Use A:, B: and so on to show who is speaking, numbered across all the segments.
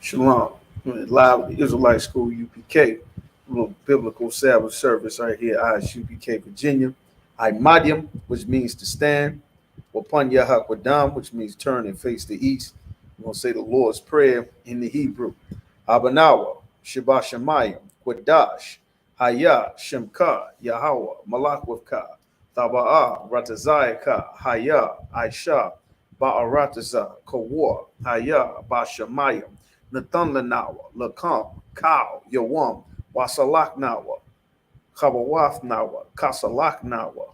A: Shalom. Live at the Israelite School UPK. Little biblical Sabbath service right here, I.S.U.P.K, Virginia. I which means to stand. Upon Yahakwadam, which means turn and face the east. We're going to say the Lord's Prayer in the Hebrew. Abanawa, Shabbat Shemayim, Kwadash, Haya, Shemka, Yahweh, Malakwavka, Taba'ah, Ratazayaka, Haya, Aisha, Ba'arataza, Kawa, Haya, Bashamayim, Nathan Lanawa, Lakam, Kao, Yawam, Wasalak Nawa, Kabawaf Nawa, Kasalak Nawa,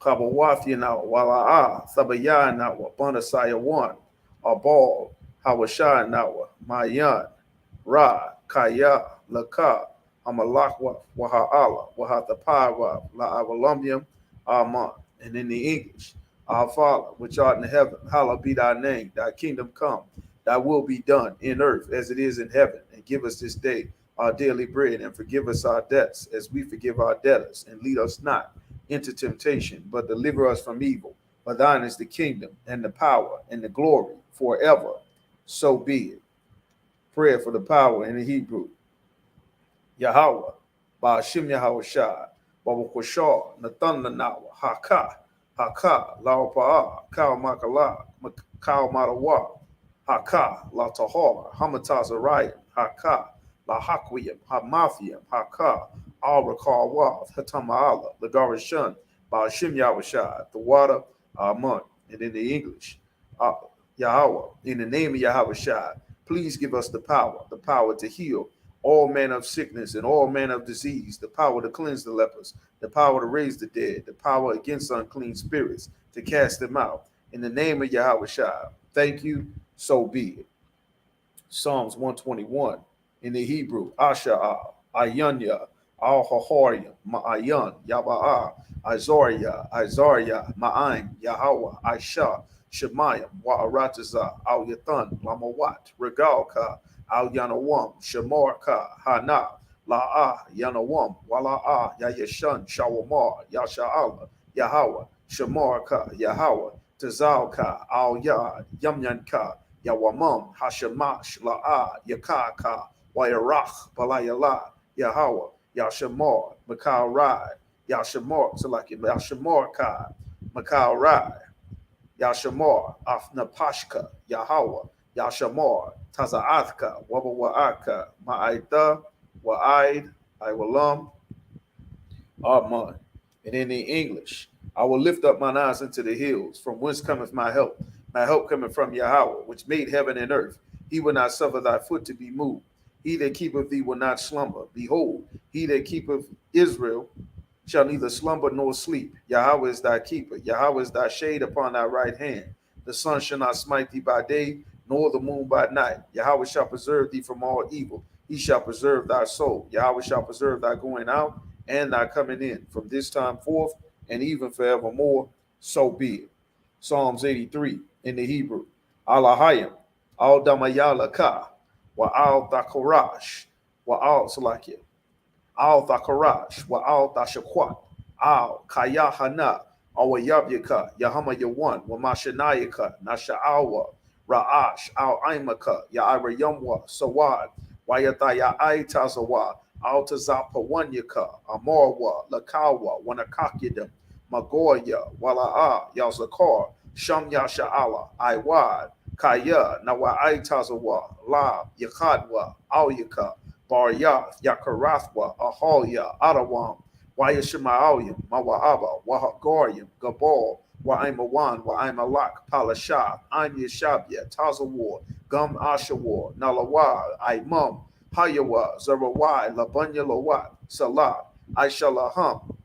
A: Kabawafia Nawa, Wala'a, Thabaya Nawa, Bonasaya 1, Abal, Hawashai Nawa, Mayan, Ra, Kaya, Laka, Amalakwa, Waha'ala, Wahatapara, La Avalumium, Aman. And in the English, Our Father, which art in heaven, hallowed be thy name, thy kingdom come, thy will be done in earth as it is in heaven. And give us this day our daily bread, and forgive us our debts as we forgive our debtors. And lead us not into temptation, but deliver us from evil. For thine is the kingdom, and the power, and the glory forever. So be it. Prayer for the power in the Hebrew. Yahweh, Ba'ashim Yahweh Shai, Babakwashar, Nathan Lanawa, Haka, Laopaa, Kal Makala, Kal Matawa, Haka, La Tahar, Hamatazariah, Haka, La Hakwiyam, Hamathiam, Haka, Al Rakar Wath, Hatama'ala, Lagarishan, Ba'ashim Yahweh Shai, the water, Amun. And in the English, Yahweh, in the name of Yahweh Shai, please give us the power to heal all manner of sickness and all manner of disease, the power to cleanse the lepers, the power to raise the dead, the power against unclean spirits, to cast them out. In the name of Yahweh Shai, thank you, so be it. Psalms 121 in the Hebrew, Asha'ah, Ayanya, Al Hahoria, Ma'ayan, Yaba'ah, Isaiah, Ma'aim, Yahweh, Aisha, Shemayim, Wa'arataza, Al Yathan, Lamawat, Regalka, Al Yanawam, Shemarka, Hana, La'ah, Yanawam, Wala'ah, Yayashan, Shawamar, Yasha'ala, Yahweh, Shemarka, Yahweh, Tazalka, Al Yad, Yamyanka, Yawamam, Hashemash, La'ah, Yakaka, Wayarach, Balayala, Yahweh, Yashamar, Makal Rai, Yashamar, Salaki, Yashamar Kai, Makal Rai, Yashamar, Afnapashka, Yahweh, Yashamar, Tazaathka, Wabawa'aka, Ma'aita, Wa'aid, Iwalam, Arman. And in the English, I will lift up mine eyes into the hills, from whence cometh my help. My help cometh from Yahweh, which made heaven and earth. He will not suffer thy foot to be moved. He that keepeth thee will not slumber. Behold, he that keepeth Israel shall neither slumber nor sleep. Yahweh is thy keeper. Yahweh is thy shade upon thy right hand. The sun shall not smite thee by day, nor the moon by night. Yahweh shall preserve thee from all evil. He shall preserve thy soul. Yahweh shall preserve thy going out and thy coming in from this time forth and even forevermore. So be it. Psalms 83 in the Hebrew. Alahayim, Al Damayala Ka, Wa Al Dakorash, Wa Al Salakia, Al Thakarash, Wa Al Dashakwat, Al Kayahana, Awayabyaka, Yahama Yawan, Wa Mashanayaka, Nasha'awa, Ra'ash, Al Aimaka, Ya'ira Yamwa, Sawad, Wayataya Aitazawa, Al Tazapawanyaka, Amarwa, Lakawa, Wanakakidam, Magoya, Wala'a, Yazakar, Sham Yasha'ala, Iwad, Kaya, Nawa Aitazawa, La, Yakadwa, Auyaka, Baryath, Yakarathwa, Ahalia, Adawam, Wayashima'alim, Mawa'aba, Wahagorium, Gabal, Wa'imawan, Wa'imalak, Palashah, Im Yashabia, Tazawar, Gum Ashawar, Nalawa, Imam, Hayawa, Zarawai, Labanya Lawat, Salah, Aishalaham,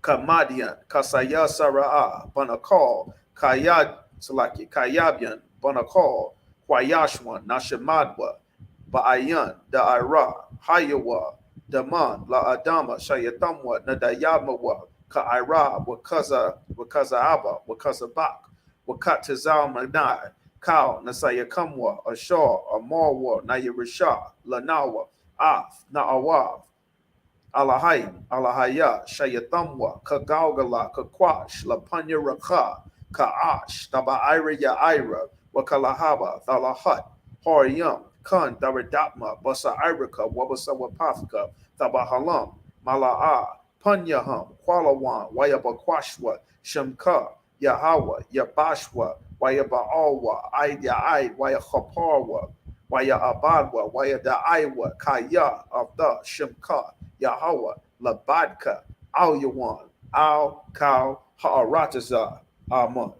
A: Kamadian, Kasaya Sara'a, Banakal, Kayad Salaki, Kayabian, Banakal, Kwayashwan, Nashamadwa, Ba'ayan, Da'ira, Hayawa, Daman, La Adama, Shayatamwa, Nadayamawa, Ka'ira, Wakazaaba, Wakazabak, Wakatazal Manai, Kal, Nasayakamwa, Ashar, Amarwa, Nayarisha, Lanawa, Af, Na'awav, Alahayim, Alahaya, Shayatamwa, Kagalgala, Kakwash, Lapanya Raka, Ka'ash, Taba'ira Ya'ira, Wakalahaba, Thalahat, Hariyam, Kun, Daradapma, Basa Irika, Wabasa Wapafka, Tabahalam, Mala'a, Punyaham, Qualawan, Wayabakwashwa, Shemka, Yahawah, Yabashwa, Wayabaalwa, Ayai, Wayachaparwa, Wayabadwa, Wayadaiwa, Kaya, Avda, Shemka, Yahawah, Labadka, Al Yawan, Al Kal, Ha'arataza, Amun.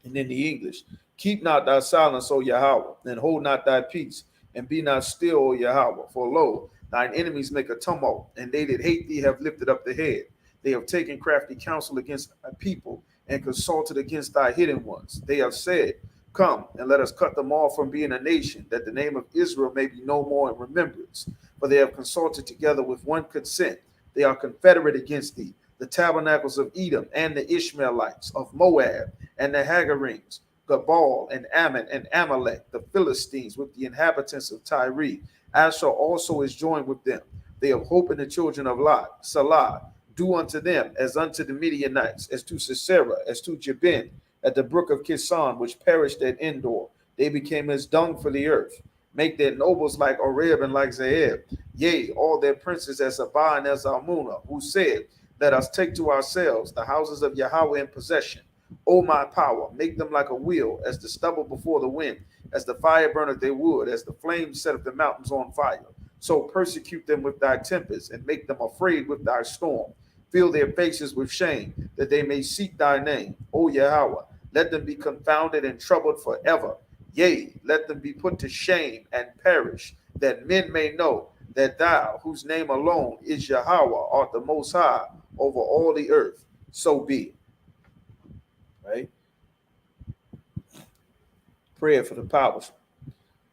A: And in the English, keep not thy silence, O Yahweh, and hold not thy peace, and be not still, O Yahweh. For lo, thine enemies make a tumult, and they that hate thee have lifted up the head. They have taken crafty counsel against thy people, and consulted against thy hidden ones. They have said, come, and let us cut them off from being a nation, that the name of Israel may be no more in remembrance. For they have consulted together with one consent. They are confederate against thee, the tabernacles of Edom, and the Ishmaelites of Moab, and the Hagarenes, Gabal, and Ammon, and Amalek, the Philistines, with the inhabitants of Tyre. Asher also is joined with them. They have hope in the children of Lot. Salah, do unto them as unto the Midianites, as to Sisera, as to Jabin, at the brook of Kison, which perished at Endor. They became as dung for the earth. Make their nobles like Oreb and like Zeeb. Yea, all their princes as Abah and as Almunah, who said, let us take to ourselves the houses of Yahweh in possession. O my power, make them like a wheel, as the stubble before the wind, as the fire burneth their wood, as the flames set the mountains on fire. So persecute them with thy tempest, and make them afraid with thy storm. Fill their faces with shame, that they may seek thy name. O Yahweh, let them be confounded and troubled forever. Yea, let them be put to shame and perish, that men may know that thou, whose name alone is Yahweh, art the most high over all the earth. So be it. Right? Prayer for the powers,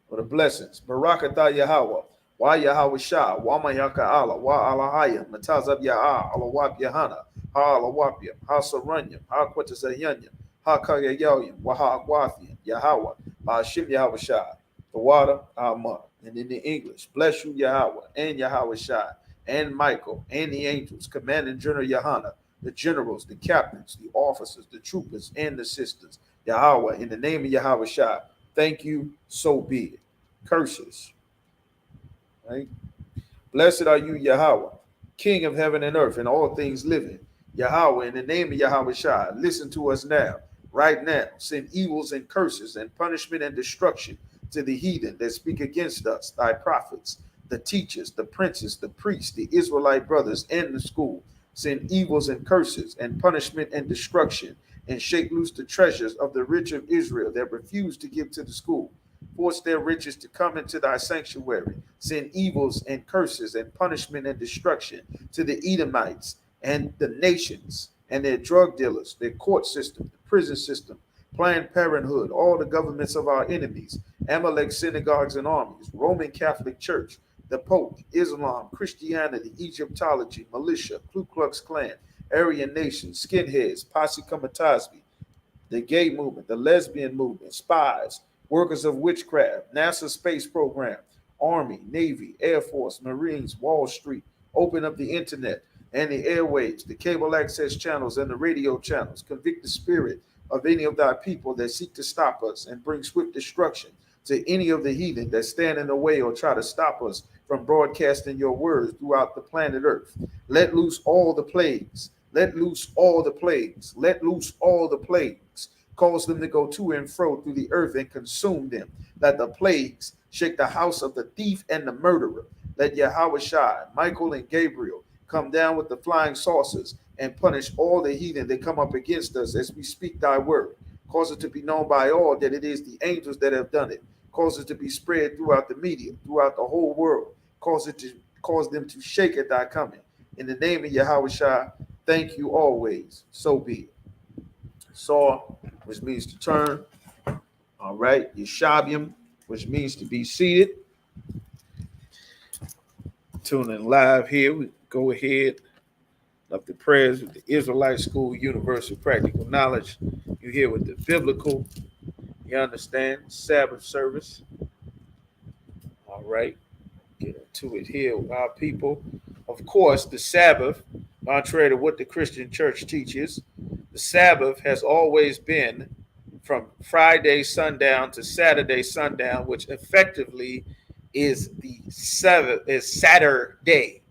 A: for the blessings. Barakatah Yahweh. Wa Yahweh Shah, Wa Mayaka Allah, Wa Alahaya, Matazab Ya'ah, Alawap Yahanna, Ha Alawapia, Ha Saranyam, Ha Quatasayanyam, Ha Kagayayam, Wa Ha Agwafian, Yahweh, Ma Shim Yahweh Shah, the water, Amen. And in the English, bless you Yahweh, and Yahweh Shah, and Michael, and the angels, Commanding General YAHANNA, the generals, the captains, the officers, the troopers, and the sisters. Yahweh, in the name of Yahweh Shah, thank you, so be it. Curses. Right? Blessed are you, Yahweh, King of heaven and earth and all things living. Yahweh, in the name of Yahweh Shah, listen to us now, right now. Send evils and curses and punishment and destruction to the heathen that speak against us, thy prophets, the teachers, the princes, the priests, the Israelite brothers, and the school. Send evils and curses and punishment and destruction, and shake loose the treasures of the rich of Israel that refuse to give to the school. Force their riches to come into thy sanctuary. Send evils and curses and punishment and destruction to the Edomites and the nations and their drug dealers, their court system, the prison system, Planned Parenthood, all the governments of our enemies, Amalek synagogues and armies, Roman Catholic Church, the Pope, Islam, Christianity, Egyptology, militia, Ku Klux Klan, Aryan Nation, skinheads, Posse Comitatusby, the gay movement, the lesbian movement, spies, workers of witchcraft, NASA space program, Army, Navy, Air Force, Marines, Wall Street, open up the internet and the airwaves, the cable access channels and the radio channels. Convict the spirit of any of thy people that seek to stop us and bring swift destruction to any of the heathen that stand in the way or try to stop us from broadcasting your words throughout the planet Earth. Let loose all the plagues. Let loose all the plagues. Let loose all the plagues. Cause them to go to and fro through the earth and consume them. Let the plagues shake the house of the thief and the murderer. Let Yahweh Shai, Michael, and Gabriel come down with the flying saucers and punish all the heathen that come up against us as we speak thy word. Cause it to be known by all that it is the angels that have done it. Cause it to be spread throughout the media, throughout the whole world. Cause them to shake at thy coming. In the name of Yahweh Shai, thank you always. So be it. Saw, which means to turn. All right. Yeshabium, which means to be seated. Tuning live here. We go ahead. Of the prayers with the Israelite School, Universal Practical Knowledge. You hear with the biblical, you understand, Sabbath service. All right, get into it here with our people. Of course, the Sabbath, contrary to what the Christian church teaches, the Sabbath has always been from Friday sundown to Saturday sundown, which effectively is the Saturday,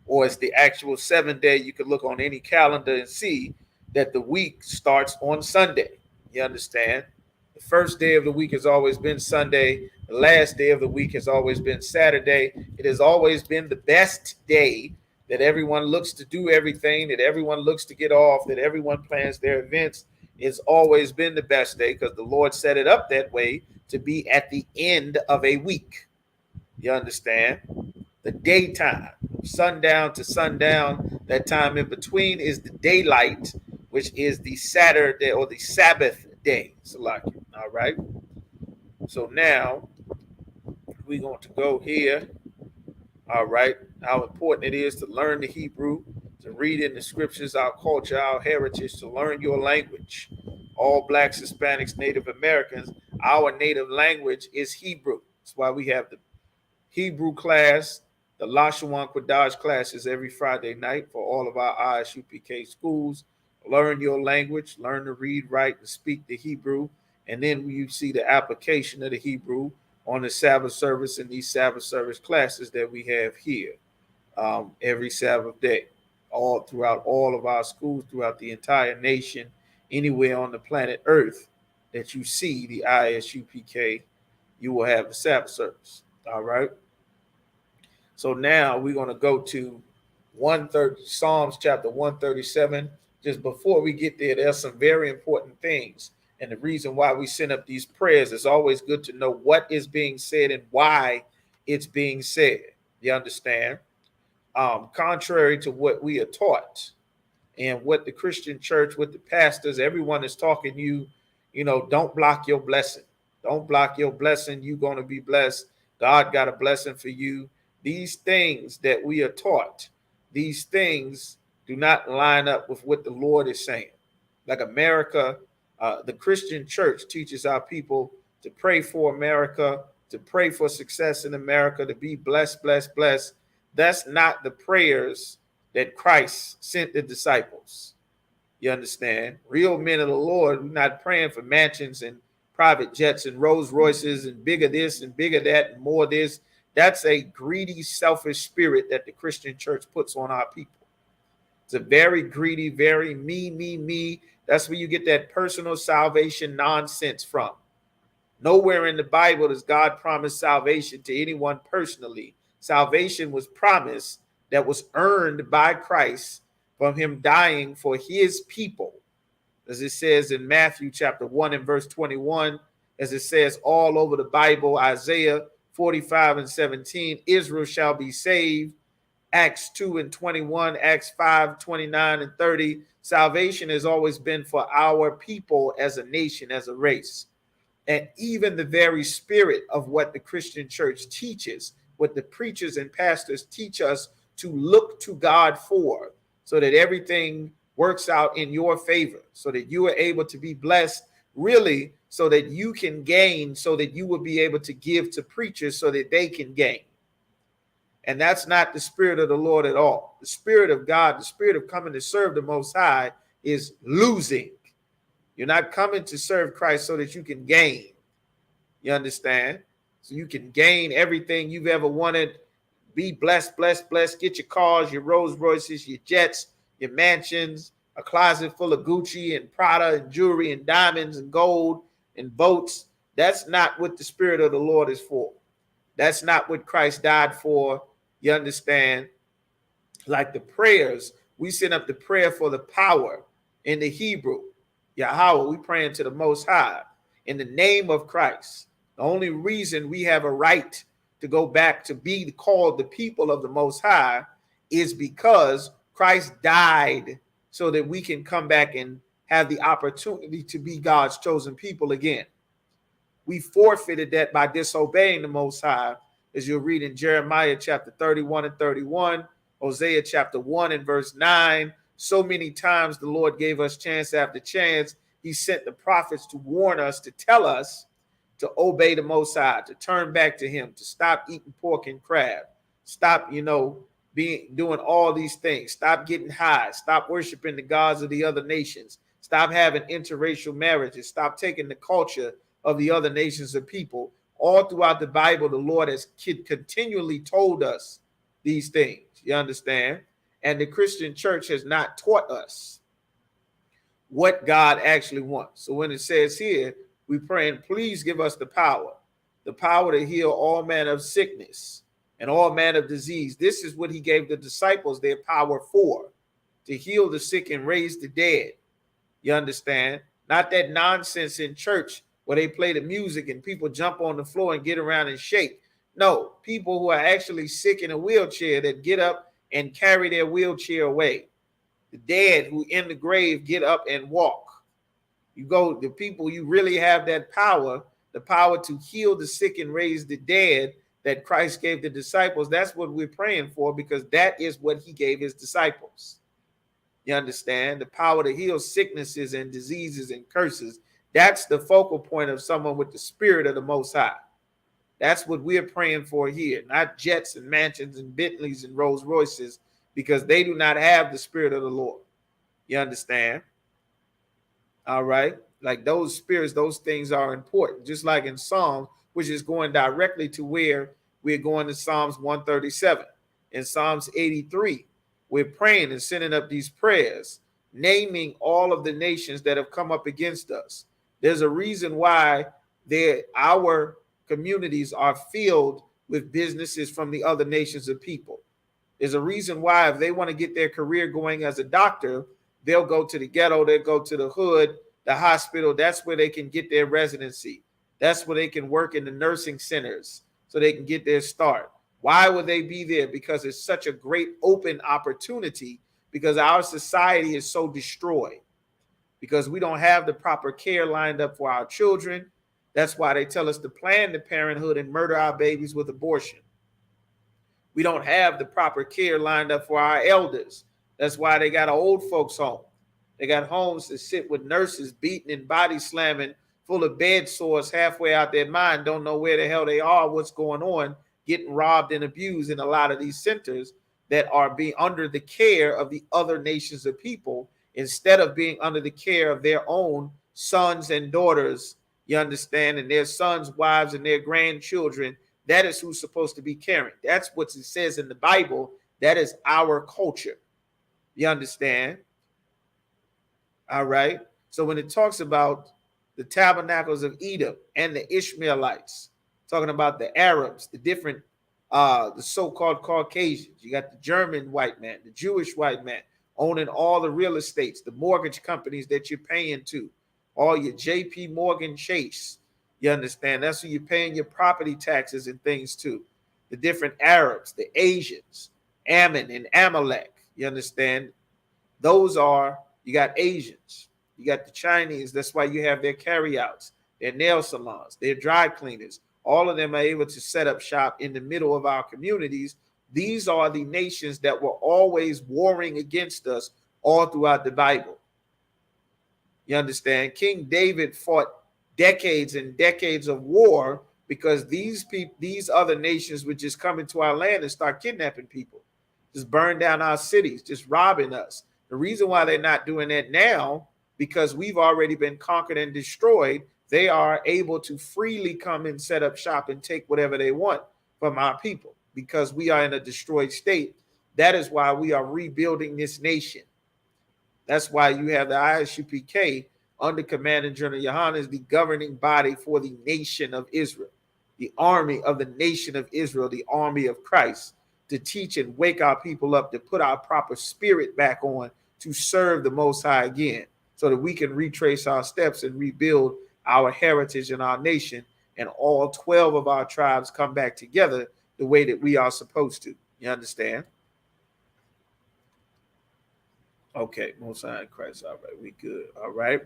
A: or it's the actual 7th day. You can look on any calendar and see that the week starts on Sunday. You understand? The first day of the week has always been Sunday. The last day of the week has always been Saturday. It has always been the best day that everyone looks to do everything, that everyone looks to get off, that everyone plans their events. It's always been the best day because the Lord set it up that way to be at the end of a week. You understand? The daytime, sundown to sundown, that time in between is the daylight, which is the Saturday or the Sabbath day. All right. So now we're going to go here. All right. How important it is to learn the Hebrew, to read in the scriptures, our culture, our heritage, to learn your language. All blacks, Hispanics, Native Americans, our native language is Hebrew. That's why we have the Hebrew class, the Lashawan Quadash classes every Friday night for all of our I.S.U.P.K schools. Learn your language, learn to read, write, and speak the Hebrew. And then you see the application of the Hebrew on the Sabbath service and these Sabbath service classes that we have here every Sabbath day, all throughout all of our schools, throughout the entire nation, anywhere on the planet Earth that you see the I.S.U.P.K, you will have the Sabbath service. All right. So now we're going to go to Psalms chapter 137. Just before we get there, there's some very important things. And the reason why we send up these prayers is always good to know what is being said and why it's being said. You understand? Contrary to what we are taught and what the Christian church, what the pastors, everyone is talking don't block your blessing. Don't block your blessing. You're going to be blessed. God got a blessing for you. These things that we are taught, these things do not line up with what the Lord is saying. Like America, the Christian church teaches our people to pray for America, to pray for success in America, to be blessed, blessed, blessed. That's not the prayers that Christ sent the disciples. You understand? Real men of the Lord, we're not praying for mansions and private jets and Rolls Royces and bigger this and bigger that and more this. That's a greedy, selfish spirit that the Christian church puts on our people. It's a very greedy, very me. That's where you get that personal salvation nonsense from. Nowhere in the Bible does God promise salvation to anyone personally. Salvation was promised that was earned by Christ from him dying for his people. As it says in Matthew chapter 1 and verse 21, as it says all over the Bible, Isaiah 45 and 17, Israel shall be saved. Acts 2 and 21, Acts 5, 29 and 30. Salvation has always been for our people as a nation, as a race. And even the very spirit of what the Christian church teaches, what the preachers and pastors teach us to look to God for, so that everything works out in your favor, so that you are able to be blessed, really, so that you can gain, so that you will be able to give to preachers so that they can gain. And that's not the spirit of the Lord at all. The spirit of God, the spirit of coming to serve the Most High is losing. You're not coming to serve Christ so that you can gain. You understand? So you can gain everything you've ever wanted. Be blessed, blessed, blessed. Get your cars, your Rolls Royces, your jets, your mansions, a closet full of Gucci and Prada and jewelry and diamonds and gold and boats. That's not what the spirit of the Lord is for. That's not what Christ died for. You understand? Like the prayers, we send up the prayer for the power in the Hebrew. Yahweh, we praying to the Most High in the name of Christ. The only reason we have a right to go back to be called the people of the Most High is because Christ died so that we can come back and have the opportunity to be God's chosen people again. We forfeited that by disobeying the Most High, as you'll read in Jeremiah chapter 31 and 31, Hosea chapter 1 and verse 9. So many times the Lord gave us chance after chance. He sent the prophets to warn us, to tell us to obey the Most High, to turn back to him, to stop eating pork and crab, stop, doing all these things, stop getting high, stop worshiping the gods of the other nations, Stop having interracial marriages. Stop taking the culture of the other nations of people. All throughout the Bible, the Lord has continually told us these things. You understand? And the Christian church has not taught us what God actually wants. So when it says here, we pray, and please give us the power to heal all manner of sickness and all manner of disease. This is what he gave the disciples their power for, to heal the sick and raise the dead. You understand? Not that nonsense in church where they play the music and people jump on the floor and get around and shake. No, people who are actually sick in a wheelchair that get up and carry their wheelchair away. The dead who in the grave get up and walk. You go, the people, you really have that power, the power to heal the sick and raise the dead that Christ gave the disciples. That's what we're praying for, because that is what he gave his disciples. You understand? The power to heal sicknesses and diseases and curses. That's the focal point of someone with the spirit of the Most High. That's what we're praying for here, not jets and mansions and Bentleys and Rolls Royces, because they do not have the spirit of the Lord. You understand? All right. Like those spirits, those things are important. Just like in Psalms, which is going directly to where we're going to Psalms 137. In Psalms 83, we're praying and sending up these prayers, naming all of the nations that have come up against us. There's a reason why our communities are filled with businesses from the other nations of people. There's a reason why if they want to get their career going as a doctor, they'll go to the ghetto, they'll go to the hood, the hospital. That's where they can get their residency. That's where they can work in the nursing centers so they can get their start. Why would they be there? Because it's such a great open opportunity, because our society is so destroyed, because we don't have the proper care lined up for our children. That's why they tell us to plan the parenthood and murder our babies with abortion. We don't have the proper care lined up for our elders. That's why they got an old folks home. They got homes that sit with nurses beating and body slamming, full of bed sores, halfway out their mind, don't know where the hell they are, what's going on, getting robbed and abused in a lot of these centers that are being under the care of the other nations of people, instead of being under the care of their own sons and daughters, you understand, and their sons, wives, and their grandchildren. That is who's supposed to be caring. That's what it says in the Bible. That is our culture. You understand? All right. So when it talks about the tabernacles of Edom and the Ishmaelites, talking about the Arabs, the different, the so-called Caucasians, you got the German white man, the Jewish white man, owning all the real estates, the mortgage companies that you're paying to, all your JP Morgan Chase. You understand? That's who you're paying your property taxes and things to. The different Arabs, the Asians, Ammon and Amalek. You understand? Those are, you got Asians, you got the Chinese. That's why you have their carryouts, their nail salons, their dry cleaners. All of them are able to set up shop in the middle of our communities. These are the nations that were always warring against us all throughout the Bible. You understand? King David fought decades and decades of war because these people, these other nations would just come into our land and start kidnapping people, just burn down our cities, just robbing us. The reason why they're not doing that now, because we've already been conquered and destroyed, they are able to freely come and set up shop and take whatever they want from our people, because we are in a destroyed state. That is why we are rebuilding this nation. That's why you have the I.S.U.P.K under Commanding General YAHANNA is the governing body for the nation of Israel, the army of the nation of Israel, the army of Christ, to teach and wake our people up, to put our proper spirit back on, to serve the Most High again, so that we can retrace our steps and rebuild our heritage and our nation, and all 12 of our tribes come back together the way that we are supposed to. You understand? Okay, Most High in Christ. All right, we good. All right.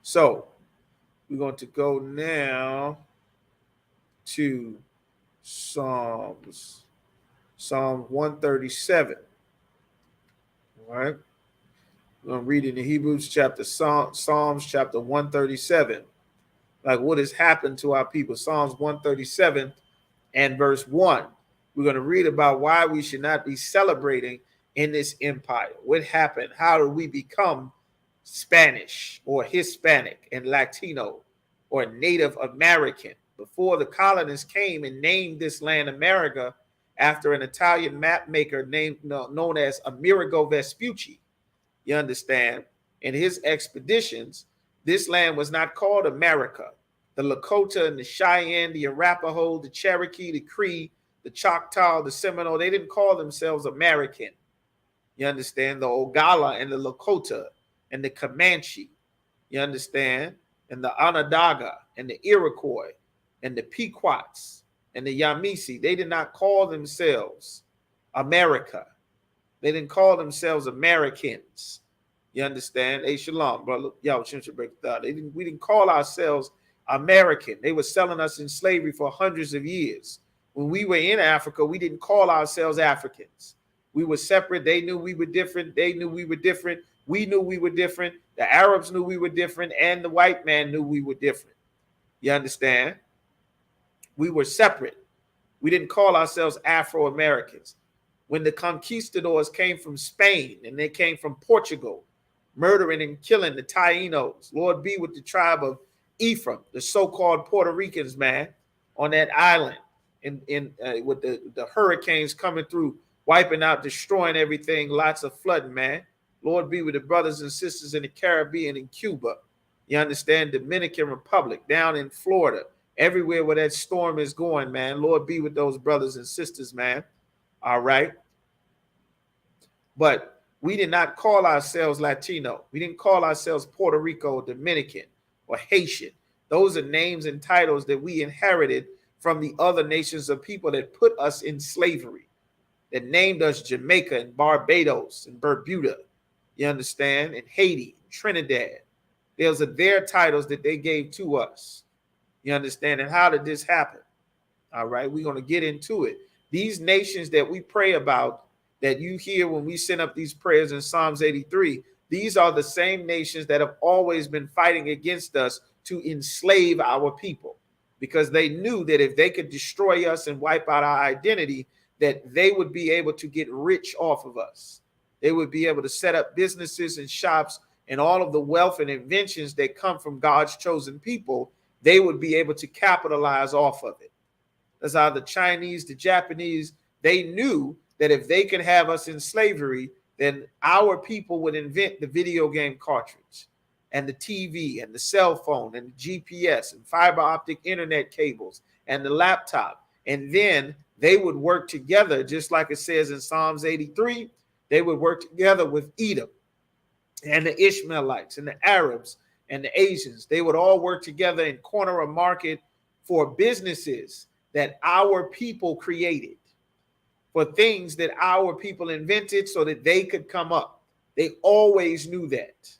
A: So we're going to go now to Psalm 137. All right. We're going to read in the Hebrews chapter, Psalms chapter 137. Like what has happened to our people. Psalms 137 and verse 1. We're going to read about why we should not be celebrating in this empire. What happened? How did we become
B: Spanish or Hispanic and Latino or Native American. Before the colonists came and named this land America after an Italian map maker known as Amerigo Vespucci, you understand, in his expeditions, this land was not called America. The Lakota and the Cheyenne, the Arapaho, the Cherokee, the Cree, the Choctaw, the Seminole, they didn't call themselves American. You understand? The Oglala and the Lakota and the Comanche, you understand? And the Onondaga and the Iroquois and the Pequots and the Yamisi, they did not call themselves America. They didn't call themselves Americans. You understand? Hey, shalom, brother. Yo, we didn't call ourselves American. They were selling us in slavery for hundreds of years. When we were in Africa, we didn't call ourselves Africans. We were separate. They knew we were different. They knew we were different. We knew we were different. The Arabs knew we were different. And the white man knew we were different. You understand? We were separate. We didn't call ourselves Afro-Americans. When the conquistadors came from Spain and they came from Portugal, murdering and killing the Tainos, Lord be with the tribe of Ephraim, the so-called Puerto Ricans, man, on that island, with the hurricanes coming through, wiping out, destroying everything, lots of flooding, man. Lord be with the brothers and sisters in the Caribbean and Cuba. You understand? Dominican Republic, down in Florida, everywhere where that storm is going, man. Lord be with those brothers and sisters, man. All right. But we did not call ourselves Latino. We didn't call ourselves Puerto Rico, Dominican, or Haitian. Those are names and titles that we inherited from the other nations of people that put us in slavery, that named us Jamaica and Barbados and Bermuda, you understand, and Haiti, Trinidad. Those are their titles that they gave to us. You understand? And how did this happen? All right, we're going to get into it. These nations that we pray about, that you hear when we send up these prayers in Psalms 83, these are the same nations that have always been fighting against us to enslave our people, because they knew that if they could destroy us and wipe out our identity, that they would be able to get rich off of us. They would be able to set up businesses and shops, and all of the wealth and inventions that come from God's chosen people, they would be able to capitalize off of it. That's how the Chinese, the Japanese, they knew that if they could have us in slavery, then our people would invent the video game cartridge and the TV and the cell phone and the GPS and fiber optic internet cables and the laptop. And then they would work together, just like it says in Psalms 83, they would work together with Edom and the Ishmaelites and the Arabs and the Asians. They would all work together and corner a market for businesses that our people created, for things that our people invented so that they could come up. They always knew that.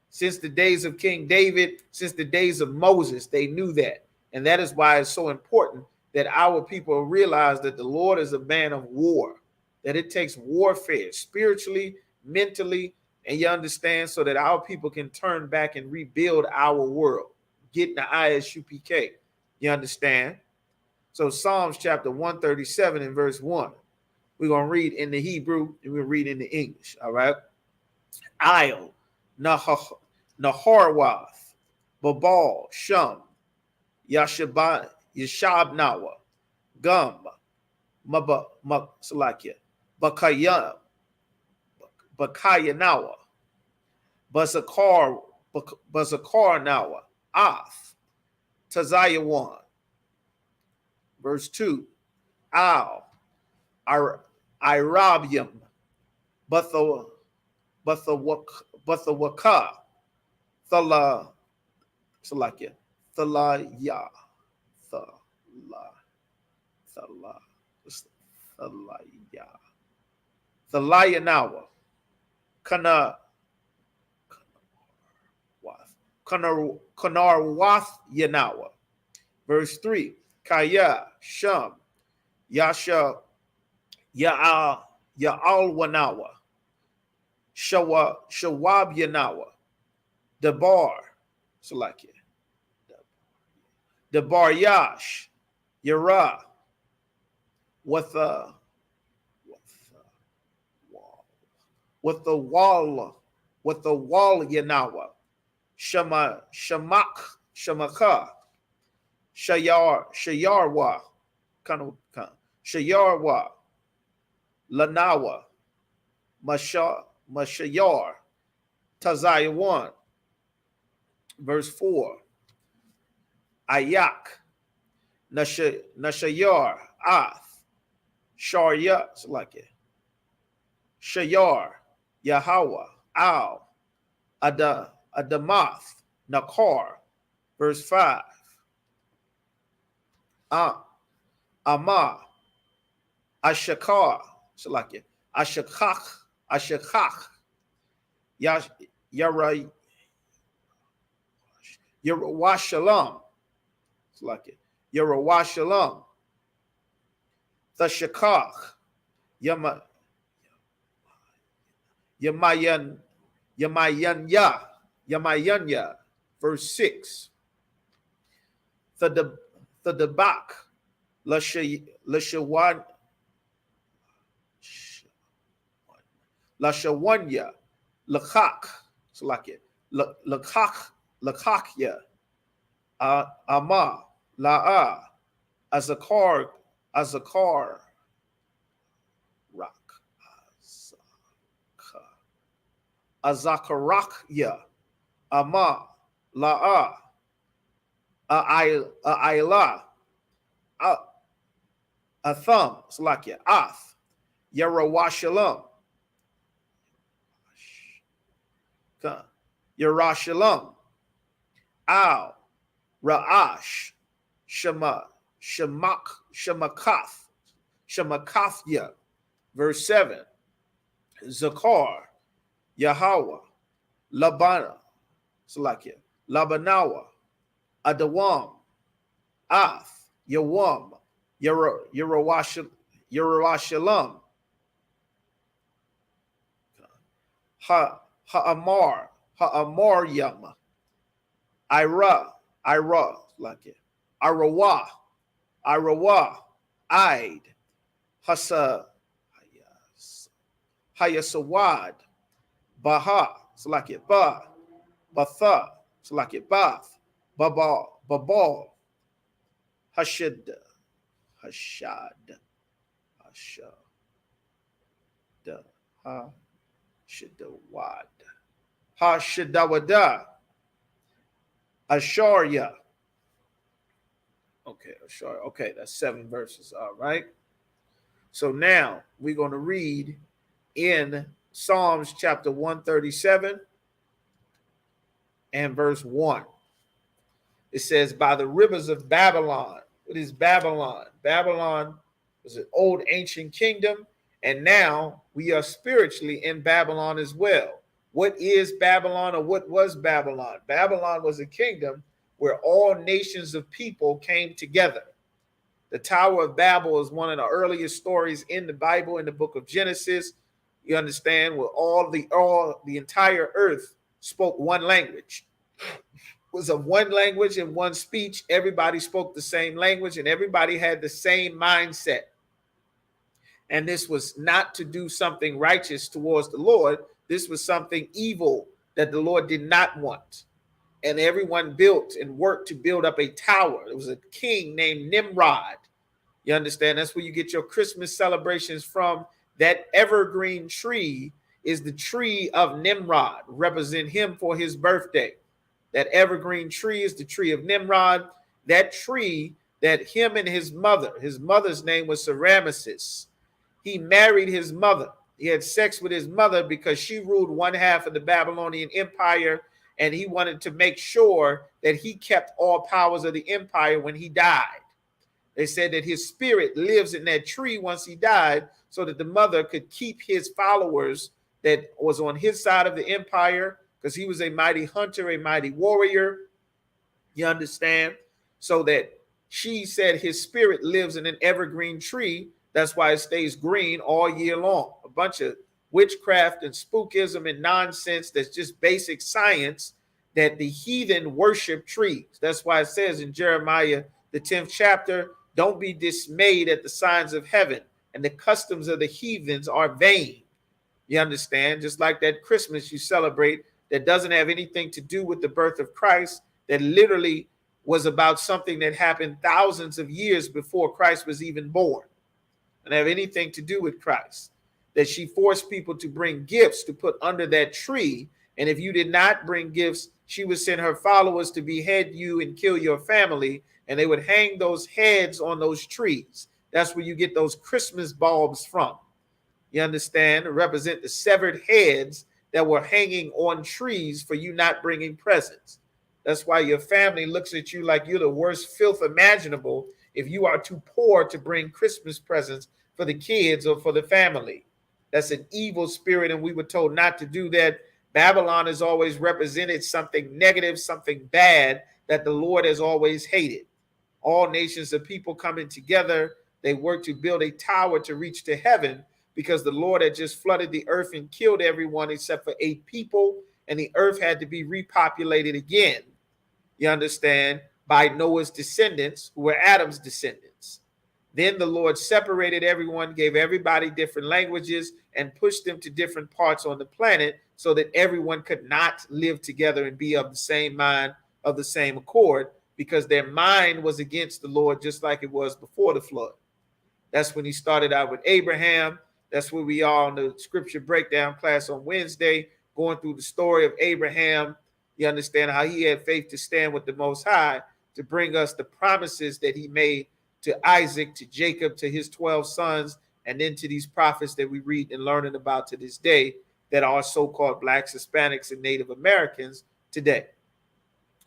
B: Since the days of King David, since the days of Moses, they knew that. And that is why it's so important that our people realize that the Lord is a man of war, that it takes warfare spiritually, mentally, and you understand, so that our people can turn back and rebuild our world, get the I.S.U.P.K. You understand? So Psalms chapter 137 and verse 1. We're going to read in the Hebrew and we'll read in the English. All right. Isle, Naharwath, Babal, Shum, Yashabnawa, Gum, Salakia, Bakayanawa, Bazakarnawa, Ath, Tazayawan. Verse 2, Al, Irabium, Bathawaka, Thala, Salakia, Thalaya, Thalayanawa, Kanarwath Yanawa. Verse 3, Kaya, Shum, Yasha, Ya'alwanawa, Shawab Yanawa, Debar, Salakia, Debar Yash, Yara, with the wall, with the wall Yanawa, Shamaka, Shayarwa, Shayarwa, Lanawa, Mashayar, Tazaya 1, verse 4, Ayak, Nashayar, Ath, Sharya, it's like it, Shayar, Yahweh, Al, Adamath, Nakar, verse 5, Amah, Ashakar, it's like it, Ashakach, Yerawashalam, it's like it, Yerawashalam, Thashakach, Yamayanya, verse 6. Thadabak, Lashawanya, Lakak, it's like it, Lakakya, Ama, La'a, Azakar, Rak, Azakarakya, Ama, La'a, Aila, Atham, Slakia, Ath, Yerawashalam, Yerushalayim, Al, Ra'ash, Shemakathya, verse 7, Zakar, Yahweh, Labana, Salakia, Labanawa, Adawam, Ath, Yawam, Yerushalayim, Ha'amaryam, Ira, like it, Arawa, Aid, Hayasawad, Baha, it's like it, Batha, it's like it, Bath, Babal, Hashad, Hashadawada, Asharya. Okay, Asharya. Okay, that's 7 verses. All right. So now we're going to read in Psalms chapter 137 and verse 1. It says, by the rivers of Babylon. What is Babylon? Babylon was an old ancient kingdom, and now we are spiritually in Babylon as well. What is Babylon, or what was Babylon? Babylon was a kingdom where all nations of people came together. The Tower of Babel is one of the earliest stories in the Bible, in the book of Genesis. You understand, where all the entire earth spoke one language. It was of one language and one speech. Everybody spoke the same language, and everybody had the same mindset. And this was not to do something righteous towards the Lord. This was something evil that the Lord did not want. And everyone built and worked to build up a tower. There was a king named Nimrod. You understand? That's where you get your Christmas celebrations from. That evergreen tree is the tree of Nimrod, represent him for his birthday. That evergreen tree is the tree of Nimrod. That tree that him and his mother's name was Semiramis. He married his mother. He had sex with his mother because she ruled one half of the Babylonian Empire, and he wanted to make sure that he kept all powers of the empire when he died. They said that his spirit lives in that tree once he died, so that the mother could keep his followers that was on his side of the empire, because he was a mighty hunter, a mighty warrior. You understand? So that she said his spirit lives in an evergreen tree. That's why it stays green all year long. A bunch of witchcraft and spookism and nonsense that's just basic science, that the heathen worship trees. That's why it says in Jeremiah, the 10th chapter, don't be dismayed at the signs of heaven, and the customs of the heathens are vain. You understand? Just like that Christmas you celebrate that doesn't have anything to do with the birth of Christ, that literally was about something that happened thousands of years before Christ was even born, and have anything to do with Christ. That she forced people to bring gifts to put under that tree. And if you did not bring gifts, she would send her followers to behead you and kill your family. And they would hang those heads on those trees. That's where you get those Christmas bulbs from. You understand? To represent the severed heads that were hanging on trees for you not bringing presents. That's why your family looks at you like you're the worst filth imaginable if you are too poor to bring Christmas presents for the kids or for the family. That's an evil spirit, and we were told not to do that. Babylon has always represented something negative, something bad that the Lord has always hated. All nations of people coming together, they work to build a tower to reach to heaven, because the Lord had just flooded the earth and killed everyone except for 8 people, and the earth had to be repopulated again. You understand? By Noah's descendants, who were Adam's descendants. Then the Lord separated everyone, gave everybody different languages, and pushed them to different parts on the planet so that everyone could not live together and be of the same mind, of the same accord, because their mind was against the Lord, just like it was before the flood. That's when he started out with Abraham. That's where we are on the scripture breakdown class on Wednesday, going through the story of Abraham. You understand how he had faith to stand with the Most High to bring us the promises that he made to Isaac, to Jacob, to his 12 sons, and then to these prophets that we read and learning about to this day that are so-called Blacks, Hispanics, and Native Americans today.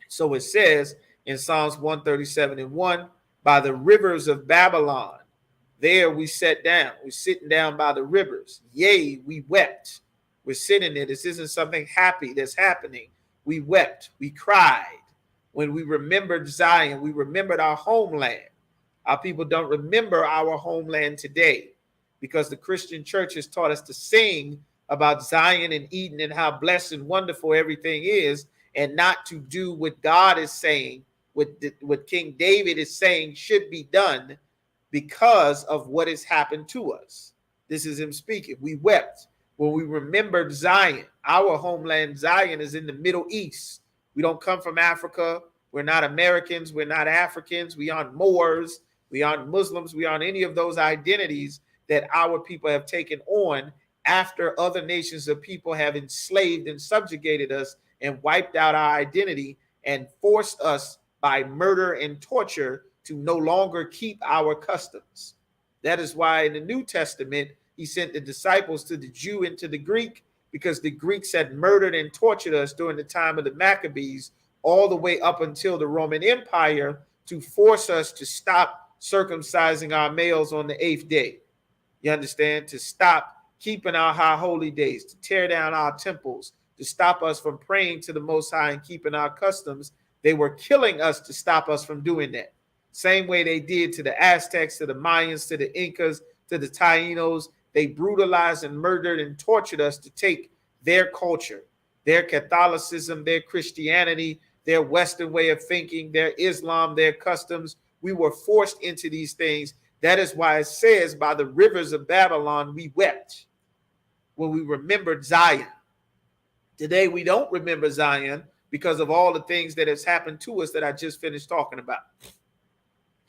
B: So it says in Psalms 137:1, by the rivers of Babylon, there we sat down. We're sitting down by the rivers. Yea, we wept. We're sitting there. This isn't something happy that's happening. We wept. We cried. When we remembered Zion, we remembered our homeland. Our people don't remember our homeland today because the Christian church has taught us to sing about Zion and Eden and how blessed and wonderful everything is, and not to do what God is saying, what King David is saying should be done because of what has happened to us. This is him speaking. We wept when we remembered Zion. Our homeland, Zion, is in the Middle East. We don't come from Africa. We're not Americans. We're not Africans. We aren't Moors. We aren't Muslims. We aren't any of those identities that our people have taken on after other nations of people have enslaved and subjugated us and wiped out our identity and forced us by murder and torture to no longer keep our customs. That is why in the New Testament, he sent the disciples to the Jew and to the Greek, because the Greeks had murdered and tortured us during the time of the Maccabees, all the way up until the Roman Empire, to force us to stop circumcising our males on the 8th day. You understand? To stop keeping our high holy days, to tear down our temples, to stop us from praying to the Most High and keeping our customs. They were killing us to stop us from doing that. Same way they did to the Aztecs, to the Mayans, to the Incas, to the Tainos. They brutalized and murdered and tortured us to take their culture, their Catholicism, their Christianity, their Western way of thinking, their Islam, their customs. We were forced into these things. That is why it says, by the rivers of Babylon, we wept when we remembered Zion. Today, we don't remember Zion because of all the things that has happened to us that I just finished talking about.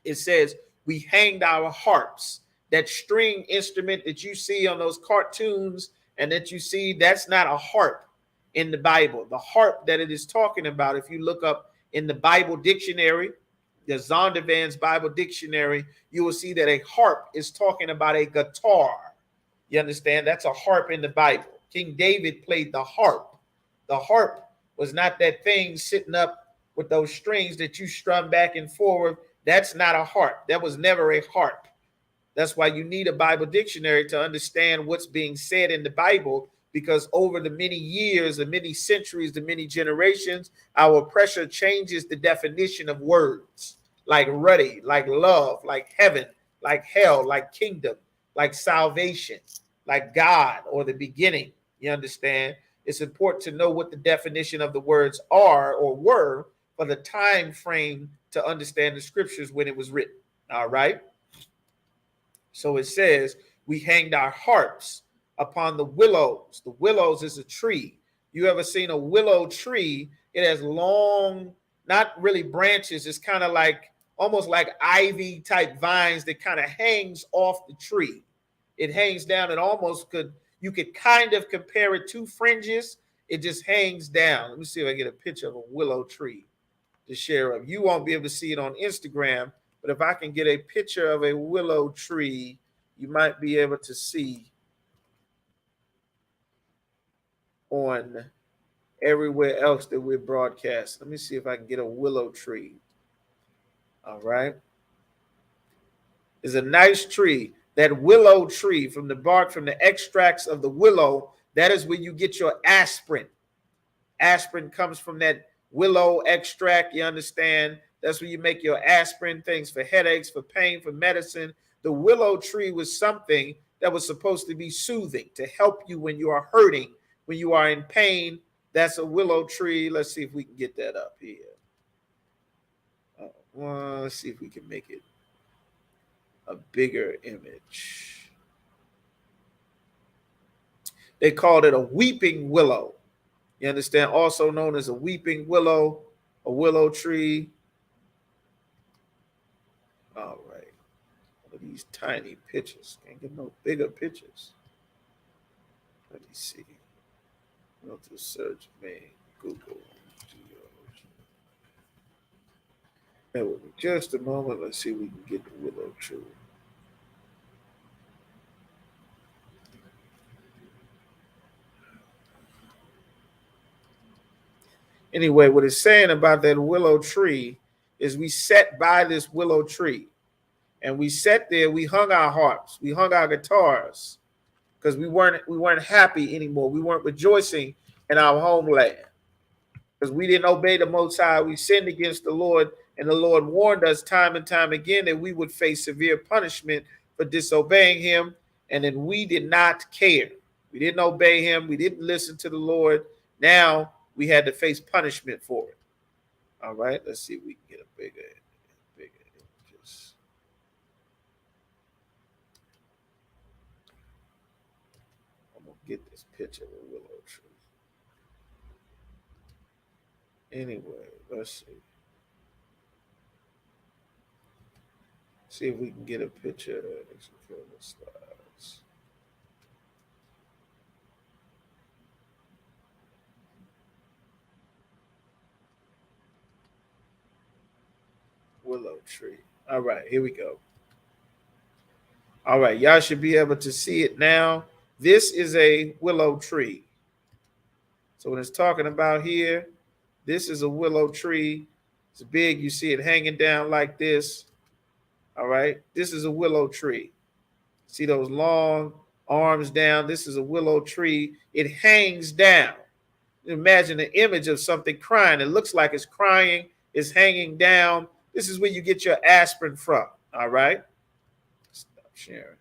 B: It says we hanged our harps. That string instrument that you see on those cartoons and that you see, that's not a harp in the Bible. The harp that it is talking about, if you look up in the Bible dictionary, the Zondervan's Bible dictionary, you will see that a harp is talking about a guitar. You understand? That's a harp in the Bible. King David played the harp. The harp was not that thing sitting up with those strings that you strum back and forward. That's not a harp. That was never a harp. That's why you need a Bible dictionary to understand what's being said in the Bible, because over the many years, the many centuries, the many generations, our oppressor changes the definition of words, like ruddy, like love, like heaven, like hell, like kingdom, like salvation, like God, or the beginning. You understand? It's important to know what the definition of the words are or were for the time frame to understand the scriptures when it was written. All right. So it says we hanged our harps upon the willows. The willows is a tree. You ever seen a willow tree? It has long, not really branches. It's kind of like almost like ivy type vines that kind of hangs off the tree. It hangs down and almost you could kind of compare it to fringes. It just hangs down. Let me see if I get a picture of a willow tree to share of. You won't be able to see it on Instagram, but if I can get a picture of a willow tree, you might be able to see on everywhere else that we're broadcast. Let me see if I can get a willow tree. All right. It's a nice tree. That willow tree, from the bark, from the extracts of the willow, that is where you get your aspirin. Aspirin comes from that willow extract, you understand? That's where you make your aspirin, things for headaches, for pain, for medicine. The willow tree was something that was supposed to be soothing, to help you when you are hurting, when you are in pain. That's a willow tree. Let's see if we can get that up here. Well, let's see if we can make it a bigger image. They called it a weeping willow. You understand? Also known as a weeping willow, a willow tree. All right. One of these tiny pictures. Can't get no bigger pictures. Let me see. Go to search main Google. That will be just a moment. Let's see if we can get the willow tree. Anyway, what it's saying about that willow tree is we sat by this willow tree and we sat there, we hung our harps, we hung our guitars because we weren't happy anymore. We weren't rejoicing in our homeland because we didn't obey the Most High. We sinned against the Lord, and the Lord warned us time and time again that we would face severe punishment for disobeying him, and then we did not care. We didn't obey him. We didn't listen to the Lord. Now we had to face punishment for it. All right, let's see if we can get a bigger images. I'm gonna get this picture of a willow tree. Anyway, let's see. See if we can get a picture of the slides. Willow tree. All right, here we go. All right, y'all should be able to see it now. This is a willow tree. So what it's talking about here, this is a willow tree. It's big. You see it hanging down like this. All right, this is a willow tree. See those long arms down? This is a willow tree. It hangs down. Imagine the image of something crying. It looks like it's crying. It's hanging down. This is where you get your aspirin from. All right. Stop sharing.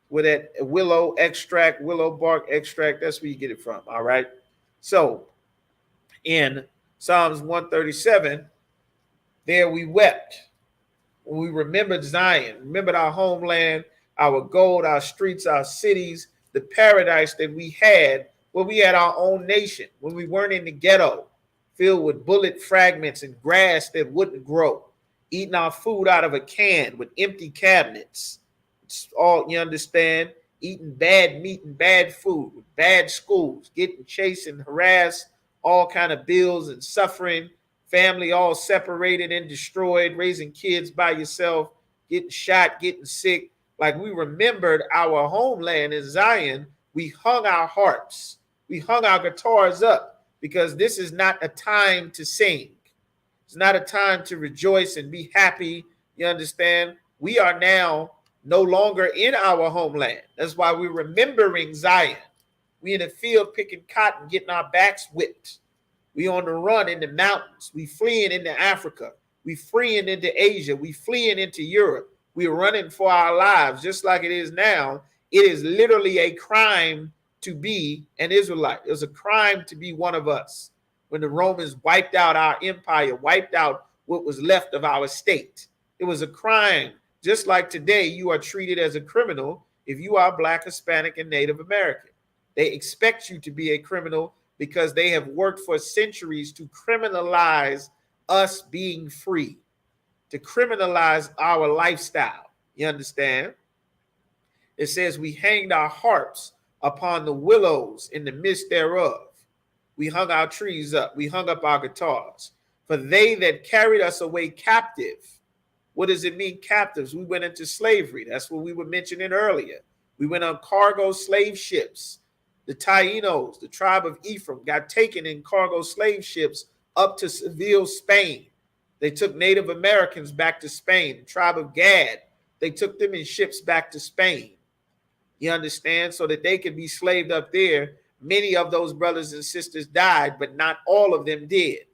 B: With that willow extract, willow bark extract, that's where you get it from. All right. So in Psalms 137, there we wept when we remembered Zion, remembered our homeland, our gold, our streets, our cities, the paradise that we had when we had our own nation, when we weren't in the ghetto, filled with bullet fragments and grass that wouldn't grow, eating our food out of a can with empty cabinets. It's all, you understand, eating bad meat and bad food, with bad schools, getting chased and harassed, all kind of bills and suffering, family all separated and destroyed, raising kids by yourself, getting shot, getting sick. Like we remembered our homeland in Zion, we hung our harps, we hung our guitars up, because this is not a time to sing. It's not a time to rejoice and be happy. You understand? We are now no longer in our homeland. That's why we're remembering Zion. We in the field picking cotton, getting our backs whipped. We on the run in the mountains. We fleeing into Africa. We fleeing into Asia. We fleeing into Europe. We're running for our lives, just like it is now. It is literally a crime to be an Israelite. It was a crime to be one of us. When the Romans wiped out our empire, wiped out what was left of our state, it was a crime. Just like today, you are treated as a criminal if you are Black, Hispanic, and Native American. They expect you to be a criminal because they have worked for centuries to criminalize us being free, to criminalize our lifestyle. You understand? It says, we hanged our harps upon the willows in the midst thereof. We hung our trees up. We hung up our guitars. For they that carried us away captive. What does it mean, captives? We went into slavery. That's what we were mentioning earlier. We went on cargo slave ships. The Taínos, the tribe of Ephraim, got taken in cargo slave ships up to Seville, Spain. They took Native Americans back to Spain. The tribe of Gad, they took them in ships back to Spain. You understand? So that they could be slaved up there. Many of those brothers and sisters died, but not all of them did.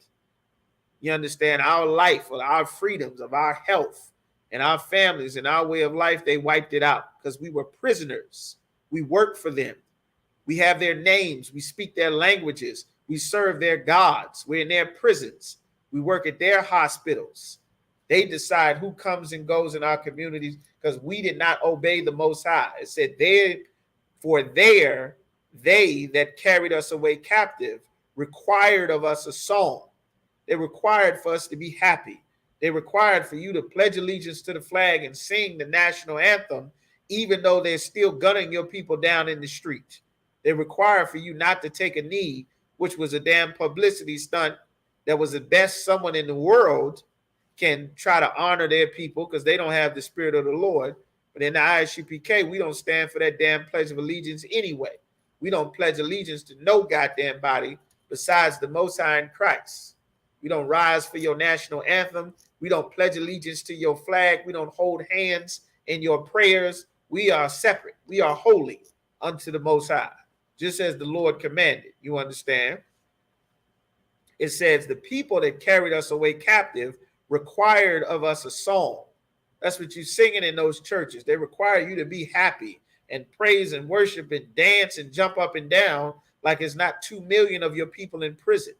B: You understand? Our life, or our freedoms, of our health and our families and our way of life, they wiped it out because we were prisoners. We worked for them. We have their names. We speak their languages. We serve their gods. We're in their prisons. We work at their hospitals. They decide who comes and goes in our communities because we did not obey the Most High. It said, they that carried us away captive required of us a song. They required for us to be happy. They required for you to pledge allegiance to the flag and sing the national anthem, even though they're still gunning your people down in the street. They require for you not to take a knee, which was a damn publicity stunt that was the best someone in the world can try to honor their people because they don't have the spirit of the Lord. But in the I.S.U.P.K, we don't stand for that damn pledge of allegiance anyway. We don't pledge allegiance to no goddamn body besides the Most High in Christ. We don't rise for your national anthem. We don't pledge allegiance to your flag. We don't hold hands in your prayers. We are separate. We are holy unto the Most High, just as the Lord commanded. You understand? It says the people that carried us away captive required of us a song. That's what you're singing in those churches. They require you to be happy and praise and worship and dance and jump up and down like it's not 2 million of your people in prison.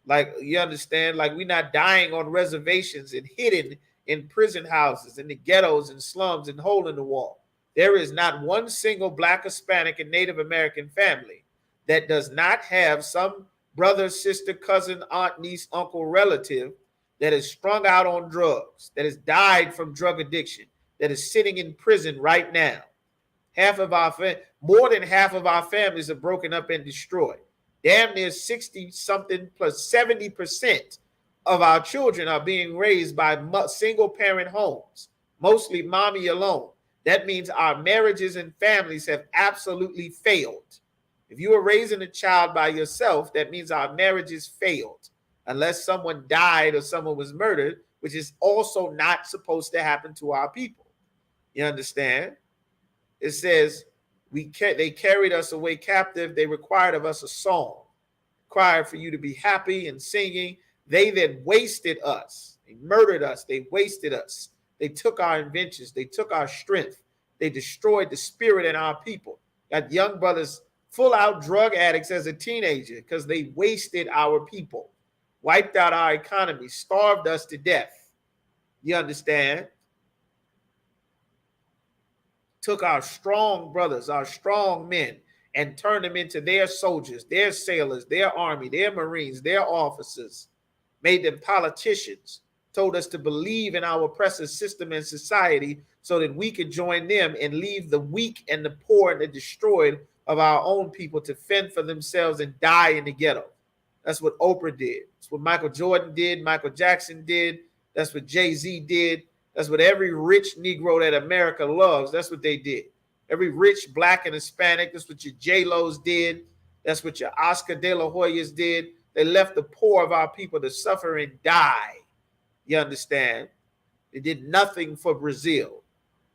B: Like, you understand? Like, we're not dying on reservations and hidden in prison houses, in the ghettos and slums and hole in the wall. There is not one single Black, Hispanic, and Native American family that does not have some brother, sister, cousin, aunt, niece, uncle, relative that is strung out on drugs, that has died from drug addiction, that is sitting in prison right now. More than half of our families are broken up and destroyed. Damn near 60 something plus 70% of our children are being raised by single parent homes, mostly mommy alone. That means our marriages and families have absolutely failed. If you are raising a child by yourself, that means our marriages failed, unless someone died or someone was murdered, which is also not supposed to happen to our people. You understand? It says, they carried us away captive. They required of us a song, required for you to be happy and singing. They that wasted us, they murdered us, they wasted us. They took our inventions, they took our strength, they destroyed the spirit in our people. Got young brothers full out drug addicts as a teenager because they wasted our people, wiped out our economy, starved us to death. You understand? Took our strong brothers, our strong men, and turned them into their soldiers, their sailors, their army, their Marines, their officers, made them politicians, told us to believe in our oppressive system and society so that we could join them and leave the weak and the poor and the destroyed of our own people to fend for themselves and die in the ghetto. That's what Oprah did. That's what Michael Jordan did. Michael Jackson did. That's what Jay-Z did. That's what every rich Negro that America loves, that's what they did. Every rich Black and Hispanic, that's what your J-Los did. That's what your Oscar De La Hoyas did. They left the poor of our people to suffer and die. You understand? They did nothing for Brazil.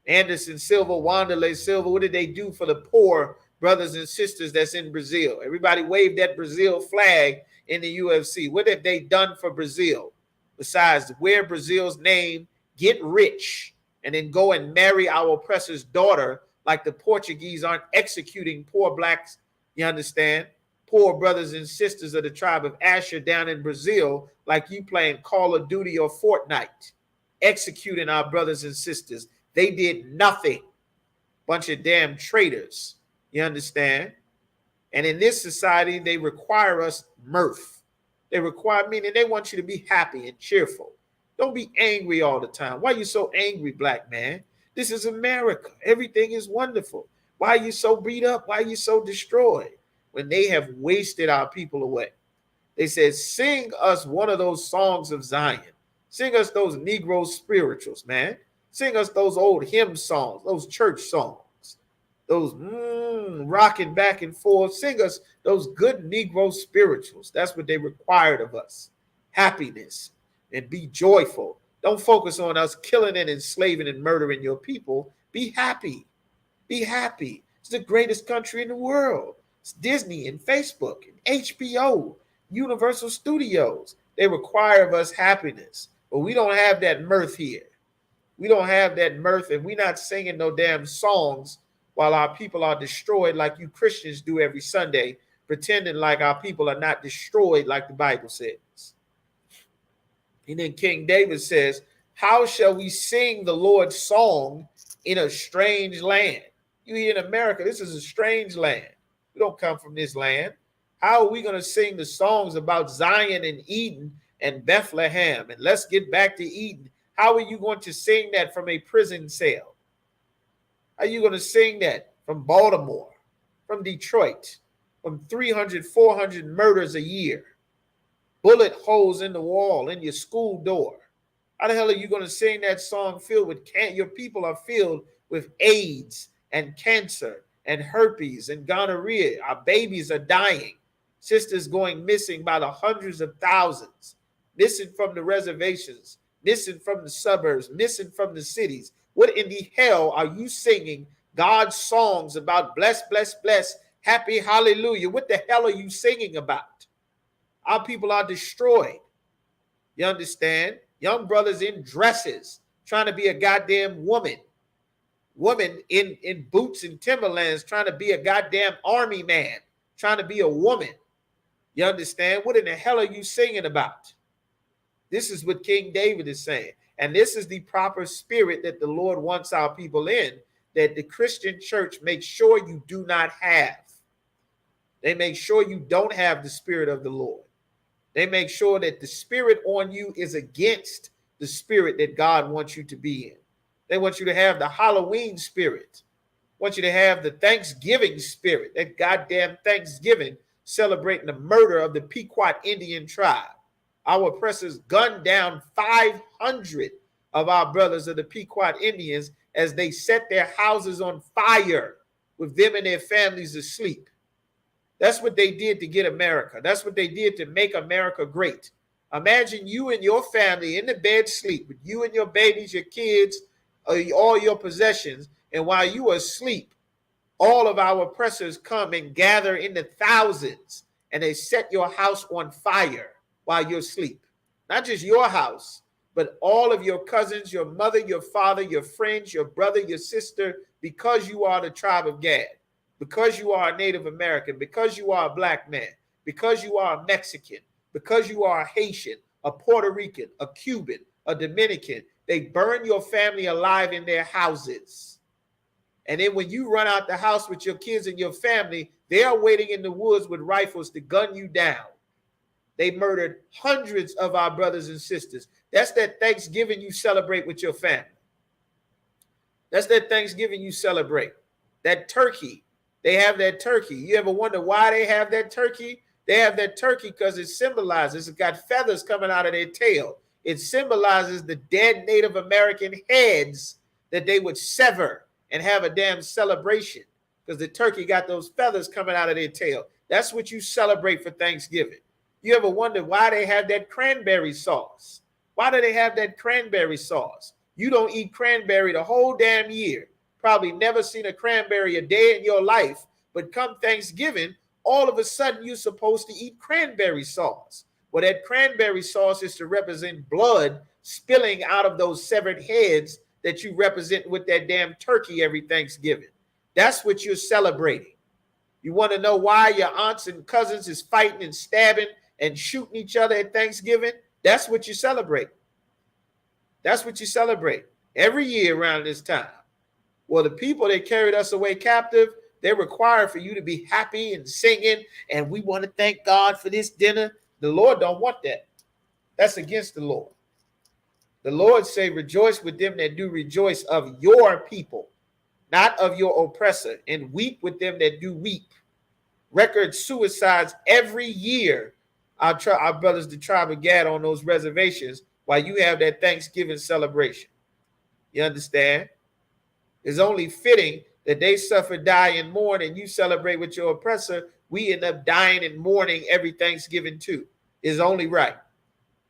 B: Anderson Silva, Wanderlei Silva, what did they do for the poor brothers and sisters that's in Brazil? Everybody waved that Brazil flag in the UFC. What have they done for Brazil besides wear Brazil's name, get rich, and then go and marry our oppressor's daughter like the Portuguese aren't executing poor Blacks, you understand? Poor brothers and sisters of the tribe of Asher down in Brazil like you playing Call of Duty or Fortnite, executing our brothers and sisters. They did nothing. Bunch of damn traitors. You understand? And in this society, they require us mirth. They require, meaning they want you to be happy and cheerful. Don't be angry all the time. Why are you so angry, black man? This is America. Everything is wonderful. Why are you so beat up? Why are you so destroyed? When they have wasted our people away. They said, sing us one of those songs of Zion. Sing us those Negro spirituals, man. Sing us those old hymn songs, those church songs, those rocking back and forth. Sing us those good Negro spirituals. That's what they required of us. Happiness and be joyful. Don't focus on us killing and enslaving and murdering your people. Be happy. Be happy. It's the greatest country in the world. It's Disney and Facebook and HBO, Universal Studios. They require of us happiness, but we don't have that mirth here. We don't have that mirth, and we're not singing no damn songs while our people are destroyed like you Christians do every Sunday, pretending like our people are not destroyed like the Bible says. And then King David says, how shall we sing the Lord's song in a strange land? You in America, this is a strange land. We don't come from this land. How are we going to sing the songs about Zion and Eden and Bethlehem? And let's get back to Eden. How are you going to sing that from a prison cell? How are you going to sing that from Baltimore, from Detroit, from 300, 400 murders a year? Bullet holes in the wall, in your school door. How the hell are you going to sing that song filled with your people are filled with AIDS and cancer and herpes and gonorrhea? Our babies are dying. Sisters going missing by the hundreds of thousands. Missing from the reservations, missing from the suburbs, missing from the cities. What in the hell are you singing God's songs about bless, bless, bless, happy, hallelujah? What the hell are you singing about? Our people are destroyed. You understand? Young brothers in dresses trying to be a goddamn woman. Woman in boots and Timberlands trying to be a goddamn army man, trying to be a woman. You understand? What in the hell are you singing about? This is what King David is saying. And this is the proper spirit that the Lord wants our people in, that the Christian church makes sure you do not have. They make sure you don't have the spirit of the Lord. They make sure that the spirit on you is against the spirit that God wants you to be in. They want you to have the Halloween spirit. Want you to have the Thanksgiving spirit, that goddamn Thanksgiving celebrating the murder of the Pequot Indian tribe. Our oppressors gunned down 500 of our brothers of the Pequot Indians as they set their houses on fire with them and their families asleep. That's what they did to get America. That's what they did to make America great. Imagine you and your family in the bed sleep with you and your babies, your kids, all your possessions. And while you are asleep, all of our oppressors come and gather in the thousands and they set your house on fire while you're asleep. Not just your house, but all of your cousins, your mother, your father, your friends, your brother, your sister, because you are the tribe of Gad. Because you are a Native American, because you are a black man, because you are a Mexican, because you are a Haitian, a Puerto Rican, a Cuban, a Dominican, they burn your family alive in their houses. And then when you run out the house with your kids and your family, they are waiting in the woods with rifles to gun you down. They murdered hundreds of our brothers and sisters. That's that Thanksgiving you celebrate with your family. That's that Thanksgiving you celebrate. That turkey. They have that turkey. You ever wonder why they have that turkey? They have that turkey because it symbolizes, it's got feathers coming out of their tail. It symbolizes the dead Native American heads that they would sever and have a damn celebration because the turkey got those feathers coming out of their tail. That's what you celebrate for Thanksgiving. You ever wonder why they have that cranberry sauce? Why do they have that cranberry sauce? You don't eat cranberry the whole damn year. Probably never seen a cranberry a day in your life, but come Thanksgiving, all of a sudden you're supposed to eat cranberry sauce. Well, that cranberry sauce is to represent blood spilling out of those severed heads that you represent with that damn turkey every Thanksgiving. That's what you're celebrating. You want to know why your aunts and cousins is fighting and stabbing and shooting each other at Thanksgiving? That's what you celebrate. That's what you celebrate every year around this time. Well, the people that carried us away captive, they require for you to be happy and singing, and we want to thank God for this dinner. The Lord don't want that. That's against the Lord. The Lord say, rejoice with them that do rejoice of your people, not of your oppressor, and weep with them that do weep. Record suicides every year. Our brothers, the tribe of Gad, on those reservations while you have that Thanksgiving celebration. You understand? It's only fitting that they suffer, die, and mourn, and you celebrate with your oppressor. We end up dying and mourning every Thanksgiving too. It's only right.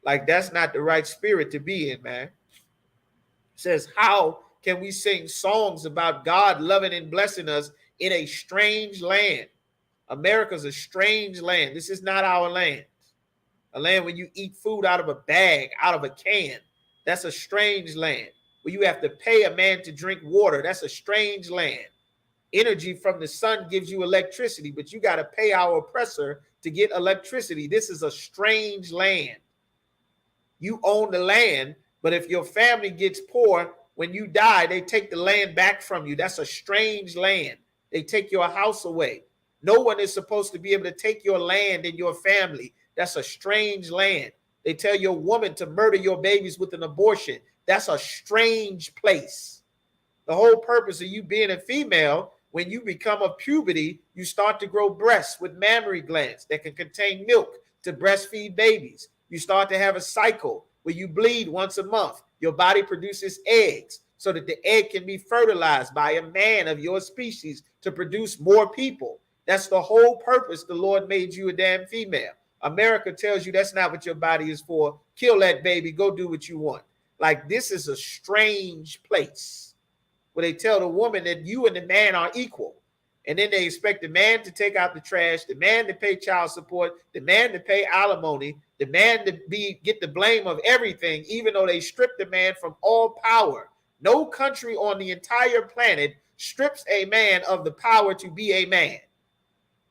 B: Like, that's not the right spirit to be in, man. It says, how can we sing songs about God loving and blessing us in a strange land? America's a strange land. This is not our land. A land where you eat food out of a bag, out of a can. That's a strange land. Where you have to pay a man to drink water. That's a strange land. Energy from the sun gives you electricity, but you got to pay our oppressor to get electricity. This is a strange land. You own the land, but if your family gets poor, when you die, they take the land back from you. That's a strange land. They take your house away. No one is supposed to be able to take your land and your family. That's a strange land. They tell your woman to murder your babies with an abortion. That's a strange place. The whole purpose of you being a female, when you become of puberty, you start to grow breasts with mammary glands that can contain milk to breastfeed babies. You start to have a cycle where you bleed once a month. Your body produces eggs so that the egg can be fertilized by a man of your species to produce more people. That's the whole purpose the Lord made you a damn female. America tells you that's not what your body is for. Kill that baby. Go do what you want. Like, this is a strange place where they tell the woman that you and the man are equal. And then they expect the man to take out the trash, the man to pay child support, the man to pay alimony, the man to get the blame of everything, even though they strip the man from all power. No country on the entire planet strips a man of the power to be a man,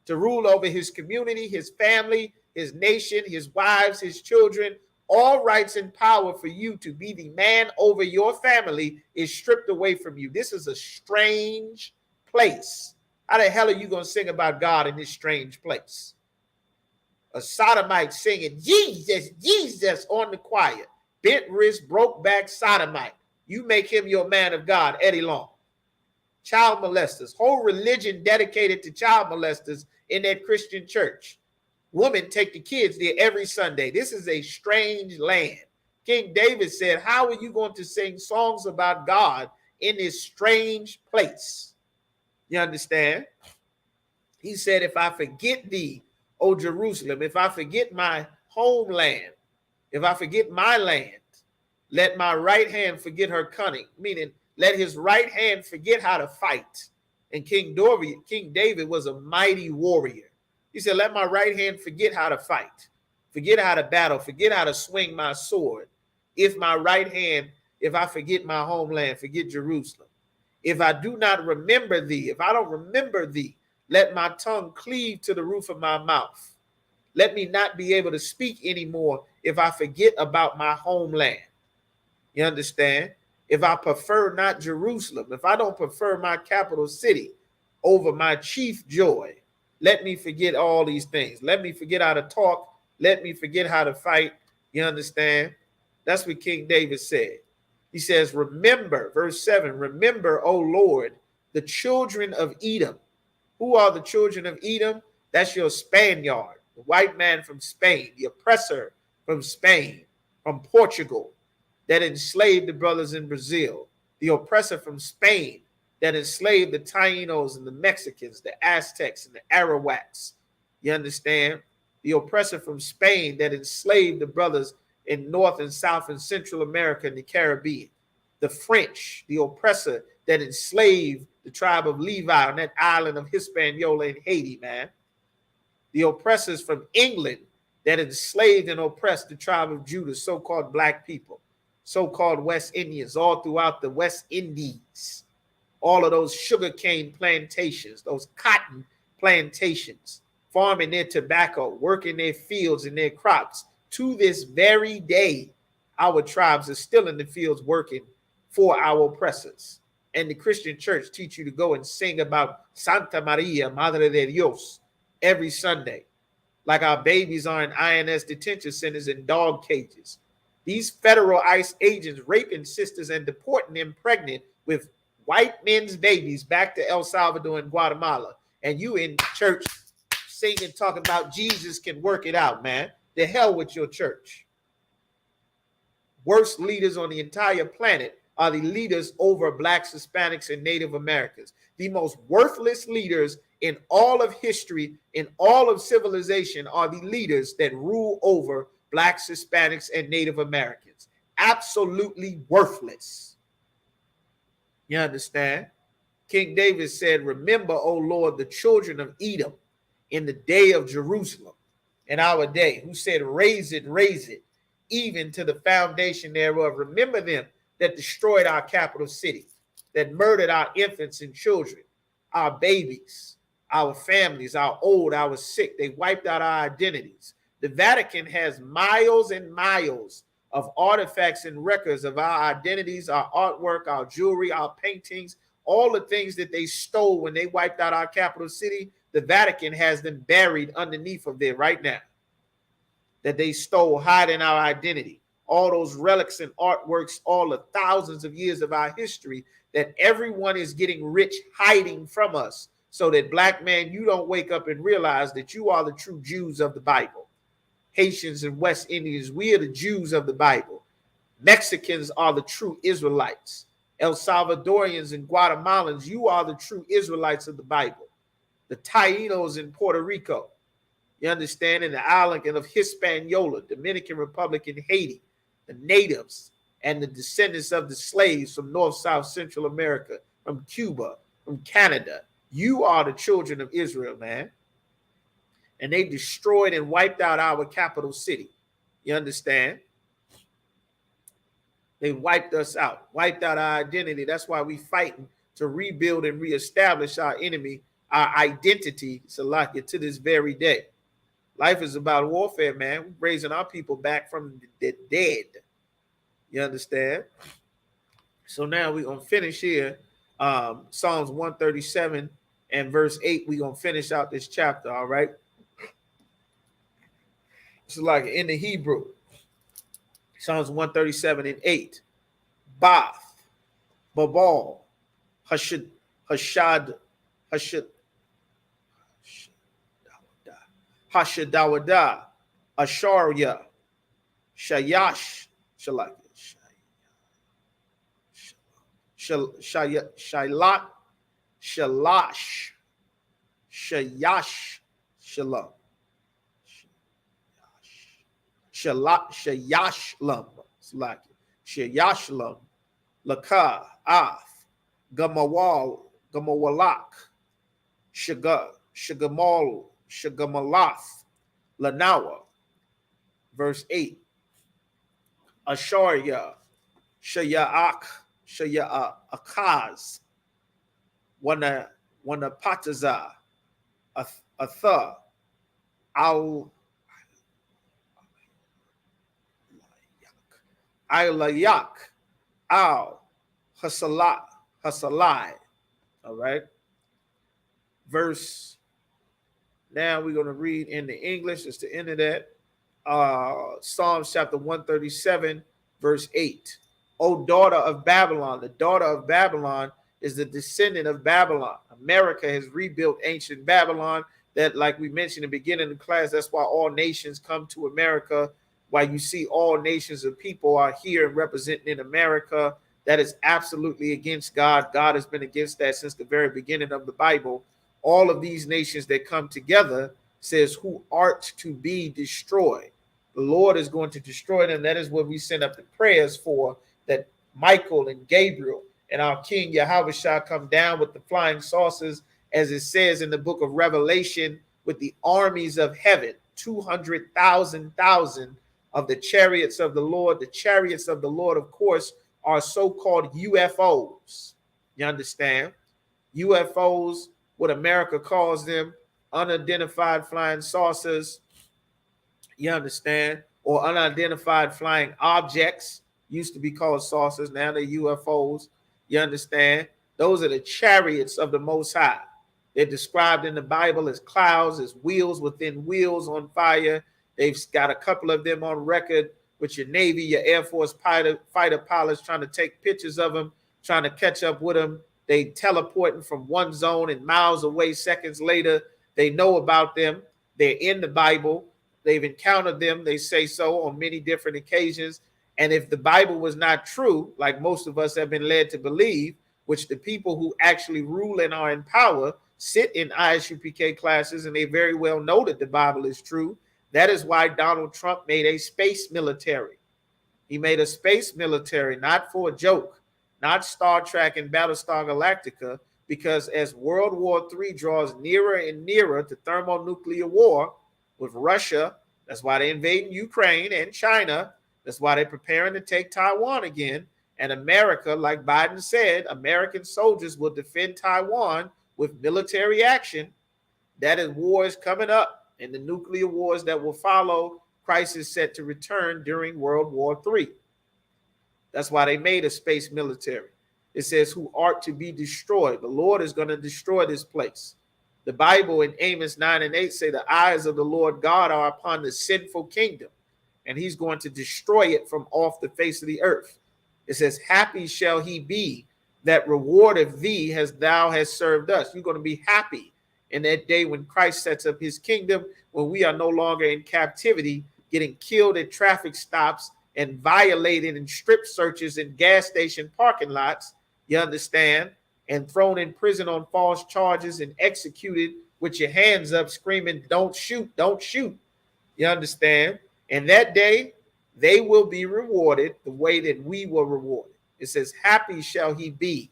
B: to rule over his community, his family, his nation, his wives, his children. All rights and power for you to be the man over your family is stripped away from you. This is a strange place. How the hell are you going to sing about God in this strange place? A sodomite singing Jesus, Jesus on the choir. Bent wrist, broke back sodomite. You make him your man of God, Eddie Long. Child molesters. Whole religion dedicated to child molesters in that Christian church. Women take the kids there every Sunday. This is a strange land. King David said, how are you going to sing songs about God in this strange place? You understand? He said, if I forget thee, O Jerusalem, if I forget my homeland, if I forget my land, let my right hand forget her cunning, meaning let his right hand forget how to fight. And King David was a mighty warrior. He said, let my right hand forget how to fight, forget how to battle, forget how to swing my sword. If my right hand, if I forget my homeland, forget Jerusalem. If I do not remember thee, if I don't remember thee, let my tongue cleave to the roof of my mouth. Let me not be able to speak anymore if I forget about my homeland. You understand? If I prefer not Jerusalem, if I don't prefer my capital city over my chief joy, let me forget all these things. Let me forget how to talk. Let me forget how to fight. You understand? That's what King David said. He says, remember, verse 7, remember, O Lord, the children of Edom. Who are the children of Edom? That's your Spaniard, the white man from Spain, the oppressor from Spain, from Portugal, that enslaved the brothers in Brazil, the oppressor from Spain that enslaved the Tainos and the Mexicans, the Aztecs and the Arawaks. You understand? The oppressor from Spain that enslaved the brothers in North and South and Central America and the Caribbean. The French, the oppressor that enslaved the tribe of Levi on that island of Hispaniola in Haiti, man. The oppressors from England that enslaved and oppressed the tribe of Judah, so-called black people, so-called West Indians, all throughout the West Indies. All of those sugarcane plantations, those cotton plantations, farming their tobacco, working their fields and their crops. To this very day, our tribes are still in the fields working for our oppressors. and the Christian church teach you to go and sing about Santa Maria, Madre de Dios, every Sunday, like our babies are in INS detention centers and dog cages. These federal ICE agents raping sisters and deporting them pregnant with white men's babies back to El Salvador and Guatemala. And you in church singing, talking about Jesus can work it out, man. The hell with your church. Worst leaders on the entire planet are the leaders over blacks, Hispanics, and Native Americans. The most worthless leaders in all of history, in all of civilization, are the leaders that rule over blacks, Hispanics, and Native Americans. Absolutely worthless. You understand? King David said, remember, O Lord, the children of Edom in the day of Jerusalem, in our day, who said, raise it, even to the foundation thereof. Remember them that destroyed our capital city, that murdered our infants and children, our babies, our families, our old, our sick. They wiped out our identities. The Vatican has miles and miles of artifacts and records of our identities, our artwork, our jewelry, our paintings, all the things that they stole when they wiped out our capital city. The Vatican has them buried underneath of there right now, that they stole, hiding our identity. All those relics and artworks, all the thousands of years of our history, that everyone is getting rich hiding from us, so that, black man, you don't wake up and realize that you are the true Jews of the Bible. Haitians and West Indians, we are the Jews of the Bible. Mexicans are the true Israelites. El Salvadorians and Guatemalans, you are the true Israelites of the Bible. The Tainos in Puerto Rico, you understand, in the island of Hispaniola, Dominican Republic, and Haiti, the natives and the descendants of the slaves from North, South, Central America, from Cuba, from Canada. You are the children of Israel, man. And they destroyed and wiped out our capital city. You understand? They wiped us out, wiped out our identity. That's why we fighting to rebuild and reestablish our enemy, our identity, Salakia, to this very day. Life is about warfare, man. We're raising our people back from the dead. You understand? So now we're going to finish here. Psalms 137 and verse 8. We're going to finish out this chapter, all right? So like in the Hebrew, Psalms 137 and 8. Bath, Babal, Hashad, Hashadawada, Asharya, Shayash, Shailat, Shalash, Shayash, Shalom, Shayashlam, Shayashlam, Laka, Af, Gamawal, Gamawalak, Shagamal, Shagamalath, Lanawa. Verse 8. Asharya, Shayaak, Shayaakaz, Wanapataza, Atha, Ilayak, Al, Hasalai. All right. Verse. Now we're going to read in the English. It's the end of that. Psalms chapter 137, verse 8. O daughter of Babylon, the daughter of Babylon is the descendant of Babylon. America has rebuilt ancient Babylon. That, like we mentioned in the beginning of the class, that's why all nations come to America. Why you see all nations of people are here and representing in America. That is absolutely against God. God has been against that since the very beginning of the Bible. All of these nations that come together says, who art to be destroyed. The Lord is going to destroy them. That is what we send up the prayers for, that Michael and Gabriel and our King Yahweh come down with the flying saucers, as it says in the book of Revelation, with the armies of heaven, 200,000 of the chariots of the Lord. The chariots of the Lord, of course, are so-called UFOs. You understand? UFOs, what America calls them, unidentified flying saucers. You understand? Or unidentified flying objects. Used to be called saucers. Now they're UFOs. You understand? Those are the chariots of the Most High. They're described in the Bible as clouds, as wheels within wheels on fire. They've got a couple of them on record with your Navy, your Air Force fighter pilots trying to take pictures of them, trying to catch up with them. They teleporting from one zone and miles away seconds later. They know about them. They're in the Bible. They've encountered them. They say so on many different occasions. And if the Bible was not true, like most of us have been led to believe, which the people who actually rule and are in power sit in I.S.U.P.K classes, and they very well know that the Bible is true. That is why Donald Trump made a space military. He made a space military, not for a joke, not Star Trek and Battlestar Galactica, because as World War III draws nearer and nearer to thermonuclear war with Russia, that's why they're invading Ukraine and China. That's why they're preparing to take Taiwan again. And America, like Biden said, American soldiers will defend Taiwan with military action. That is war is coming up. And the nuclear wars that will follow, Christ is set to return during World War III. That's why they made a space military. It says, who art to be destroyed. The Lord is going to destroy this place. The Bible in Amos 9:8 say the eyes of the Lord God are upon the sinful kingdom, and he's going to destroy it from off the face of the earth. It says, happy shall he be that rewardeth thee as thou hast served us. You're going to be happy in that day when Christ sets up his kingdom, when we are no longer in captivity, getting killed at traffic stops and violated in strip searches in gas station parking lots, you understand, and thrown in prison on false charges and executed with your hands up screaming, don't shoot, don't shoot. You understand? And that day, they will be rewarded the way that we were rewarded. It says, happy shall he be.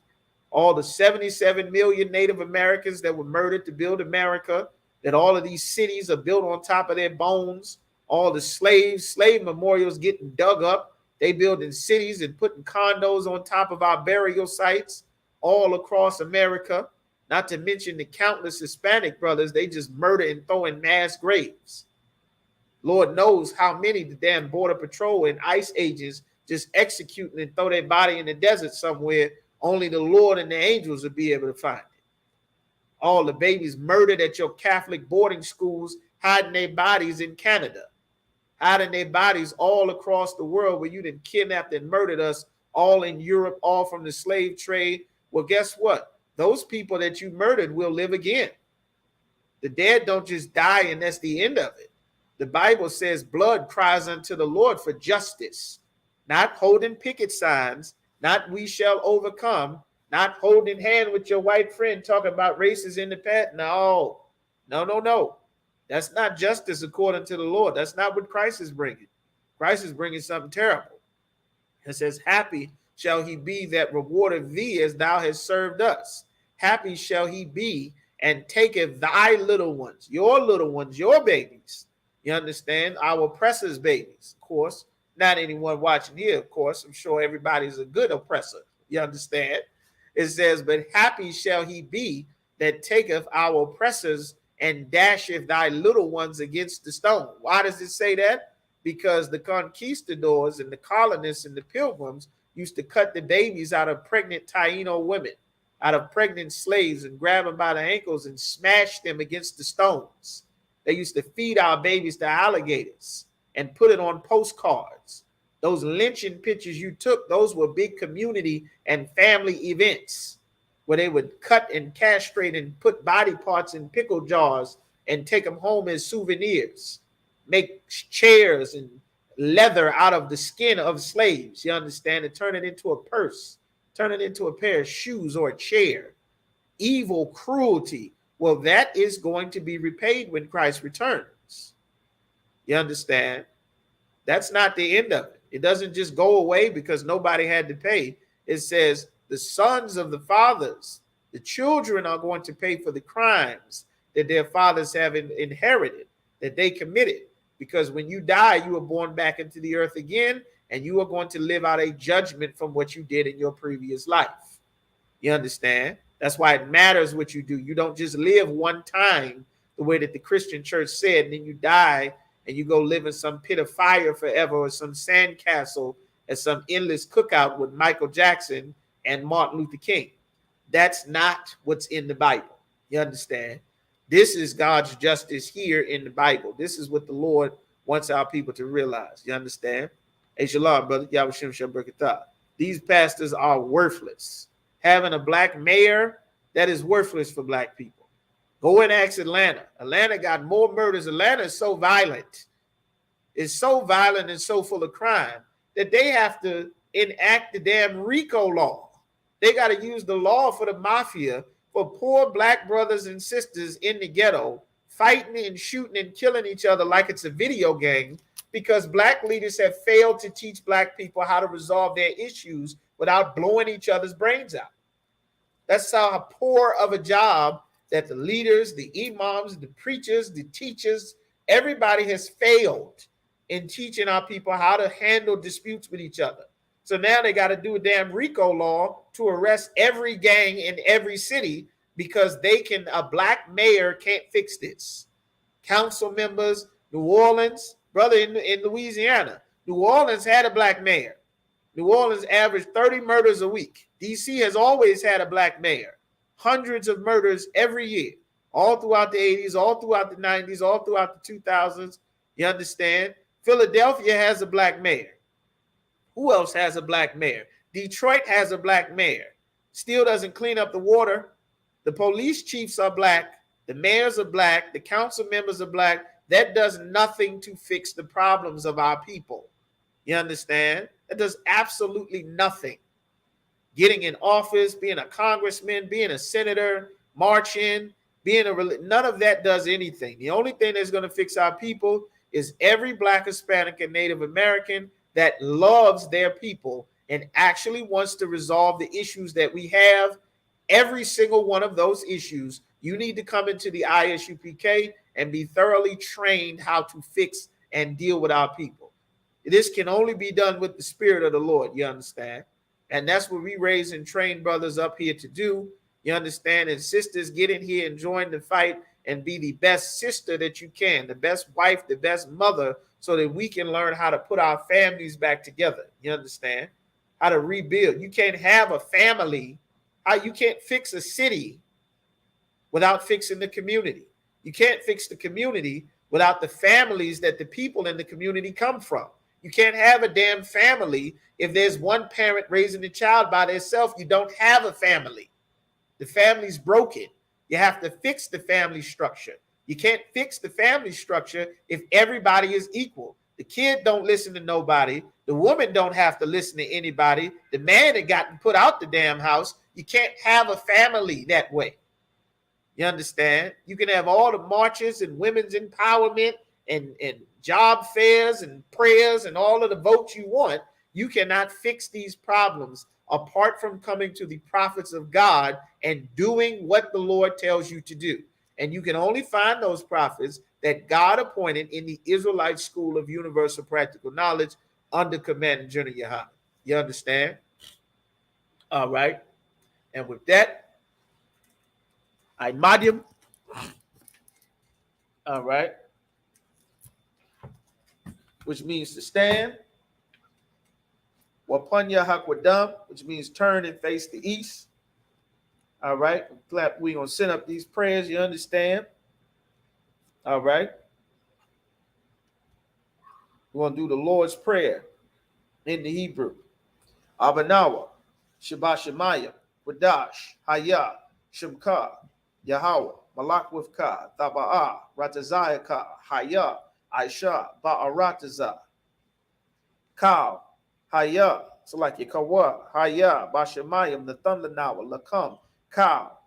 B: All the 77 million Native Americans that were murdered to build America, that all of these cities are built on top of their bones, all the slave memorials getting dug up, they building cities and putting condos on top of our burial sites all across America, not to mention the countless Hispanic brothers they just murder and throw in mass graves. Lord knows how many the damn Border Patrol and ICE agents just executing and throw their body in the desert somewhere. Only the Lord and the angels will be able to find it. All the babies murdered at your Catholic boarding schools, hiding their bodies in Canada, hiding their bodies all across the world where you done kidnapped and murdered us, all in Europe, all from the slave trade. Well, guess what? Those people that you murdered will live again. The dead don't just die and that's the end of it. The Bible says blood cries unto the Lord for justice, not holding picket signs, not we shall overcome, not holding hand with your white friend talking about races in the past. No. That's not justice according to the Lord. That's not what Christ is bringing. Christ is bringing something terrible. It says, happy shall he be that rewardeth thee as thou hast served us. Happy shall he be and taketh thy little ones, your babies. You understand? Our oppressors' babies, of course. Not anyone watching here, of course. I'm sure everybody's a good oppressor. You understand? It says, but happy shall he be that taketh our oppressors and dasheth thy little ones against the stone. Why does it say that? Because the conquistadors and the colonists and the pilgrims used to cut the babies out of pregnant Taino women, out of pregnant slaves, and grab them by the ankles and smash them against the stones. They used to feed our babies to alligators and put it on postcards. Those lynching pictures you took, those were big community and family events where they would cut and castrate and put body parts in pickle jars and take them home as souvenirs, make chairs and leather out of the skin of slaves, you understand, and turn it into a purse, turn it into a pair of shoes or a chair. Evil, cruelty. Well, that is going to be repaid when Christ returns. You understand? That's not the end of it. It doesn't just go away because nobody had to pay. It says the sons of the fathers, the children are going to pay for the crimes that their fathers have inherited, that they committed. Because when you die, you are born back into the earth again, and you are going to live out a judgment from what you did in your previous life. You understand? That's why it matters what you do. You don't just live one time the way that the Christian church said, and then you die and you go live in some pit of fire forever or some sandcastle at some endless cookout with Michael Jackson and Martin Luther King. That's not what's in the Bible. You understand? This is God's justice here in the Bible. This is what the Lord wants our people to realize. You understand? Hey, shalom, brother. Yahweh Shem Brakatah. These pastors are worthless. Having a black mayor, that is worthless for black people. Go and ask Atlanta. Atlanta got more murders. Atlanta is so violent. It's so violent and so full of crime that they have to enact the damn RICO law. They got to use the law for the mafia for poor black brothers and sisters in the ghetto fighting and shooting and killing each other like it's a video game, because black leaders have failed to teach black people how to resolve their issues without blowing each other's brains out. That's how poor of a job that the leaders, the imams, the preachers, the teachers, everybody has failed in teaching our people how to handle disputes with each other. So now they got to do a damn RICO law to arrest every gang in every city because a black mayor can't fix this. Council members, New Orleans, brother, in Louisiana, New Orleans had a black mayor. New Orleans averaged 30 murders a week. DC has always had a black mayor. Hundreds of murders every year, all throughout the 80s, all throughout the 90s, all throughout the 2000s. You understand? Philadelphia has a black mayor. Who else has a black mayor? Detroit has a black mayor. Still doesn't clean up the water. The police chiefs are black. The mayors are black. The council members are black. That does nothing to fix the problems of our people. You understand? That does absolutely nothing. Getting in office, being a congressman, being a senator, marching, none of that does anything. The only thing that's going to fix our people is every black, Hispanic, and Native American that loves their people and actually wants to resolve the issues that we have. Every single one of those issues, you need to come into the I.S.U.P.K and be thoroughly trained how to fix and deal with our people. This can only be done with the Spirit of the Lord, you understand? And that's what we raise and train brothers up here to do, you understand? And sisters, get in here and join the fight and be the best sister that you can, the best wife, the best mother, so that we can learn how to put our families back together, you understand? How to rebuild. You can't have a family. You can't fix a city without fixing the community. You can't fix the community without the families that the people in the community come from. You can't have a damn family if there's one parent raising the child by themselves. You don't have a family. The family's broken. You have to fix the family structure. You can't fix the family structure if everybody is equal. The kid don't listen to nobody. The woman don't have to listen to anybody. The man had gotten put out the damn house. You can't have a family that way. You understand? You can have all the marches and women's empowerment and job fairs and prayers and all of the votes you want. You cannot fix these problems apart from coming to the prophets of God and doing what the Lord tells you to do. And you can only find those prophets that God appointed in the Israelite School of Universal Practical Knowledge under command of General YAHANNA. You understand? All right. And with that, I medium. All right. Which means to stand. Wapanya Hakwadam, which means turn and face the east. All right. We're going to send up these prayers. You understand? All right. We're going to do the Lord's Prayer in the Hebrew. Abanawa, Shabashamayim, Wadash, Hayah, Shimka, Yahweh, Malak with Ka, Taba'ah, Ratazayaka, Hayah, Aisha, Ba'arataza, Kal, Hayah, so like Yakawa, Hayah, Bashamayim, the thunder now, Lakam, Kal,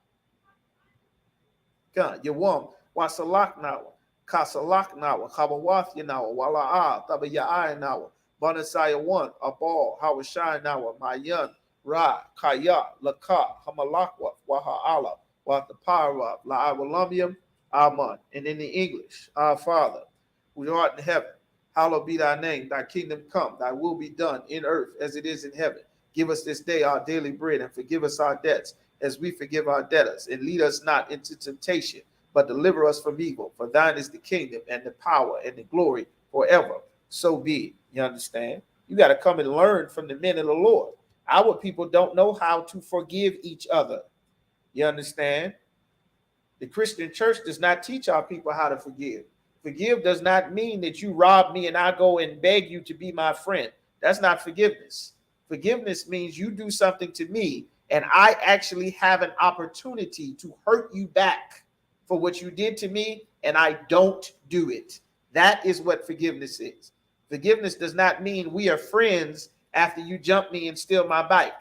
B: Yawam, Wasalak now, Kasalak now, Kabawath now, Wala'ah, Tabaya'ai now, Banasaya 1, Abal, Hawashai now, Mayan, Ra, Kaya, Laka, Hamalakwa, Waha'ala, Wathapara, La'awalamium, Aman. And in the English, Our Father, who art in heaven, hallowed be thy name, thy kingdom come, thy will be done in earth as it is in heaven. Give us this day our daily bread, and forgive us our debts as we forgive our debtors. And lead us not into temptation, but deliver us from evil. For thine is the kingdom and the power and the glory forever. So be it. You understand? You got to come and learn from the men of the Lord. Our people don't know how to forgive each other. You understand? The Christian church does not teach our people how to forgive. Forgive does not mean that you rob me and I go and beg you to be my friend. That's not forgiveness. Forgiveness means you do something to me and I actually have an opportunity to hurt you back for what you did to me, and I don't do it. That is what forgiveness is. Forgiveness does not mean we are friends after you jump me and steal my bike.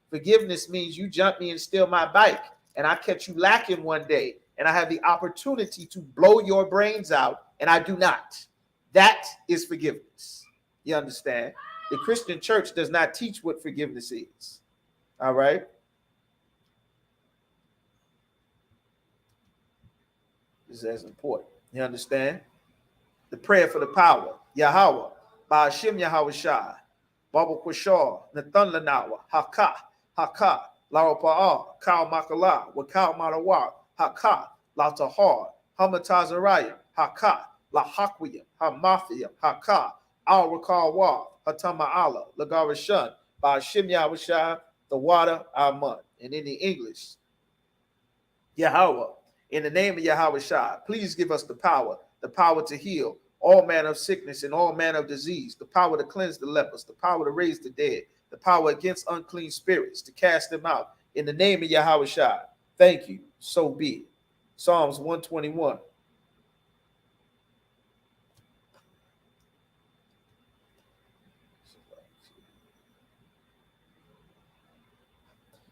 B: Forgiveness means you jump me and steal my bike, and I catch you lacking one day, and I have the opportunity to blow your brains out, and I do not. That is forgiveness. You understand? The Christian church does not teach what forgiveness is. All right? This is important. You understand? The prayer for the power. Yahweh. Ba'ashim Yahweh Shai. Baba Kwashar. Nathan Lanawa. Haka. Haka. Laropa'ah. Kal Makala. Wakal Marawa. Haka. La Tahar. Hamatazariah. Haka. La Hakwiyam. Hamafiyam. Haka. Al Rakawa. Hatama Allah. Lagarashan. Ba'ashim Yahweh Shai. The water. Amun. And in the English, Yahweh. In the name of Yahweh Shai, please give us the power to heal all manner of sickness and all manner of disease, the power to cleanse the lepers, the power to raise the dead, the power against unclean spirits, to cast them out. In the name of Yahweh Shai, thank you, so be it. Psalms 121.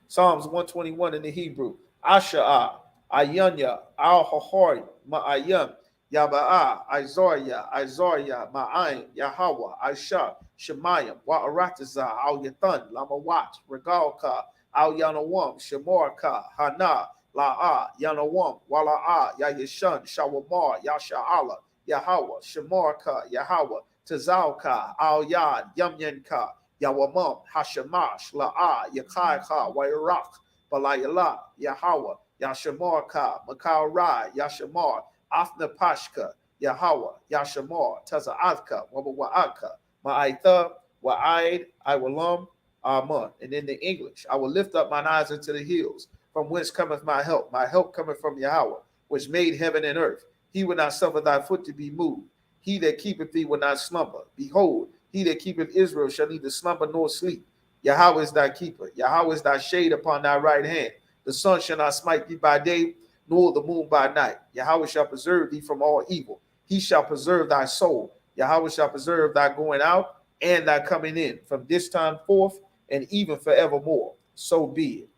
B: Psalms 121 in the Hebrew. Asha'ah. Ayanya, Al-Hahari, Ma'ayam, Yaba'a, Isaiah, Ma'ayin, Yahweh, Aisha, Shemayim, Wa'arataza, Al-Yathan, Lamawat, Regalka, Al-Yanawam, Shemorka, Hana, La'a, Yanawam, Wala'a, Yayashan, Shawamar, Yasha'ala, Yahweh, Shemorka, Yahweh, Tazalka, Al-Yad, Yamyanka, Yawamam, Hashemash, La'a, Yakaiha, Wairak, Balayala, Yahweh, Yashamarka, Makau Rai, Yashamar, Afna Pashka, Yahweh, Yashamar, Taza'athka, Wabawa'aka, Ma'aitha, Wa'aid, Iwalam, Amun. And in the English, I will lift up mine eyes into the hills, from whence cometh my help. My help cometh from Yahweh, which made heaven and earth. He will not suffer thy foot to be moved. He that keepeth thee will not slumber. Behold, he that keepeth Israel shall neither slumber nor sleep. Yahweh is thy keeper. Yahweh is thy shade upon thy right hand. The sun shall not smite thee by day, nor the moon by night. Yahweh shall preserve thee from all evil. He shall preserve thy soul. Yahweh shall preserve thy going out and thy coming in from this time forth and even forevermore. So be it.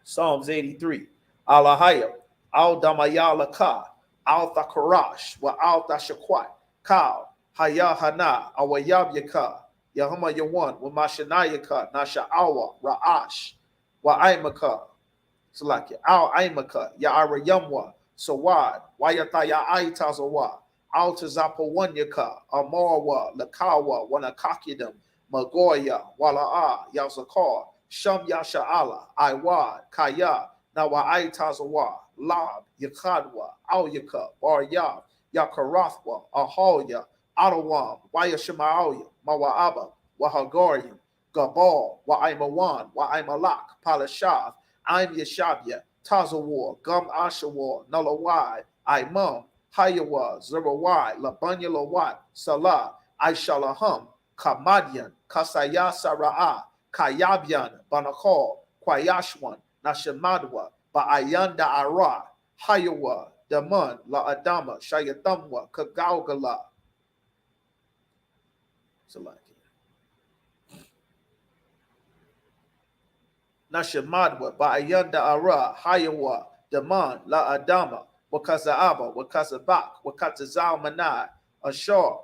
B: Psalms 83. Alahayah, Al Damayalaka, Al Thakarash, Wa Al Tashakwat, Kal, YAHANNA, Awayabyaka, Yahama Yawan, Wa Mashanayaka, Nasha'awa, Ra'ash, Wa Aimaka. Salakia, Al Aimaka, Ya'ara Yamwa, Sawad, Wayata Ya'aitazawa, Al Tazapawanyaka, Amarwa, Lakawa, Wanakakidam, Magoya, Wala'a, Yazakar, Sham Yasha'ala, Iwad, Kaya, Nawa Aitazawa, Lab, Yakadwa, Alyaka, Baryab, Yakarathwa, Ahalya, Adawam, Wayashima'alya, Mawa'aba, Wahagariam, Gabal, Wa'aimawan, Wa'aimalak, Palashav, I'm Yeshabya, Tazawar, Gum Ashawar, Nalawai, Imam, Hayawa, Zerawai, Labanya Lawat, Salah, Aishalaham, Kamadian, Kasaya Sara'a, Kayabyan, Banakal, Kwayashwan, Nashamadwa, Ba'ayanda Ara, Hayawa, Daman, La Adama, Shayatamwa, Kagaugala. Salaki. Nashamadwa, Ba'ayanda Ara, Hayawa, Daman, La Adama, Wakazaaba, Wakazabak, Wakatazal Manai, Ashar,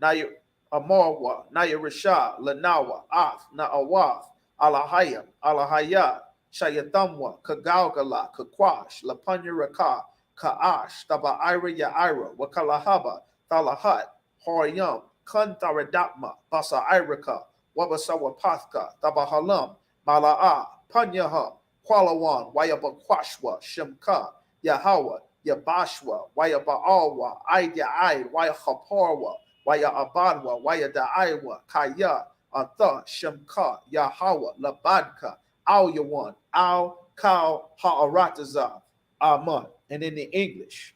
B: Naya Amarwa, Naya Rasha, Lanawa, Af, Na'awaf, Alahayam, Alahaya, Shayatamwa, Kagaugala, Kakwash, Lapanya Raka, Ka'ash, Taba Ira Ya'ira, Wakalahaba, Thalahat, Horyam, Kantaradapma, Basa Iraka, Wabasawa Pathka, Tabahalam, Mala'a, Panyaham, Kwalawan, Wayabakwashwa, Shemka, Yahweh, Yabashwa, Wayabaalwa, Aida Ai, Wayahaparwa, Waya Abadwa, Waya Da'aiwa, Kaya, Atha, Shemka, Yahweh, Labadka, Al Yawan, Al Kal Ha'aratazah, Amun. And in the English,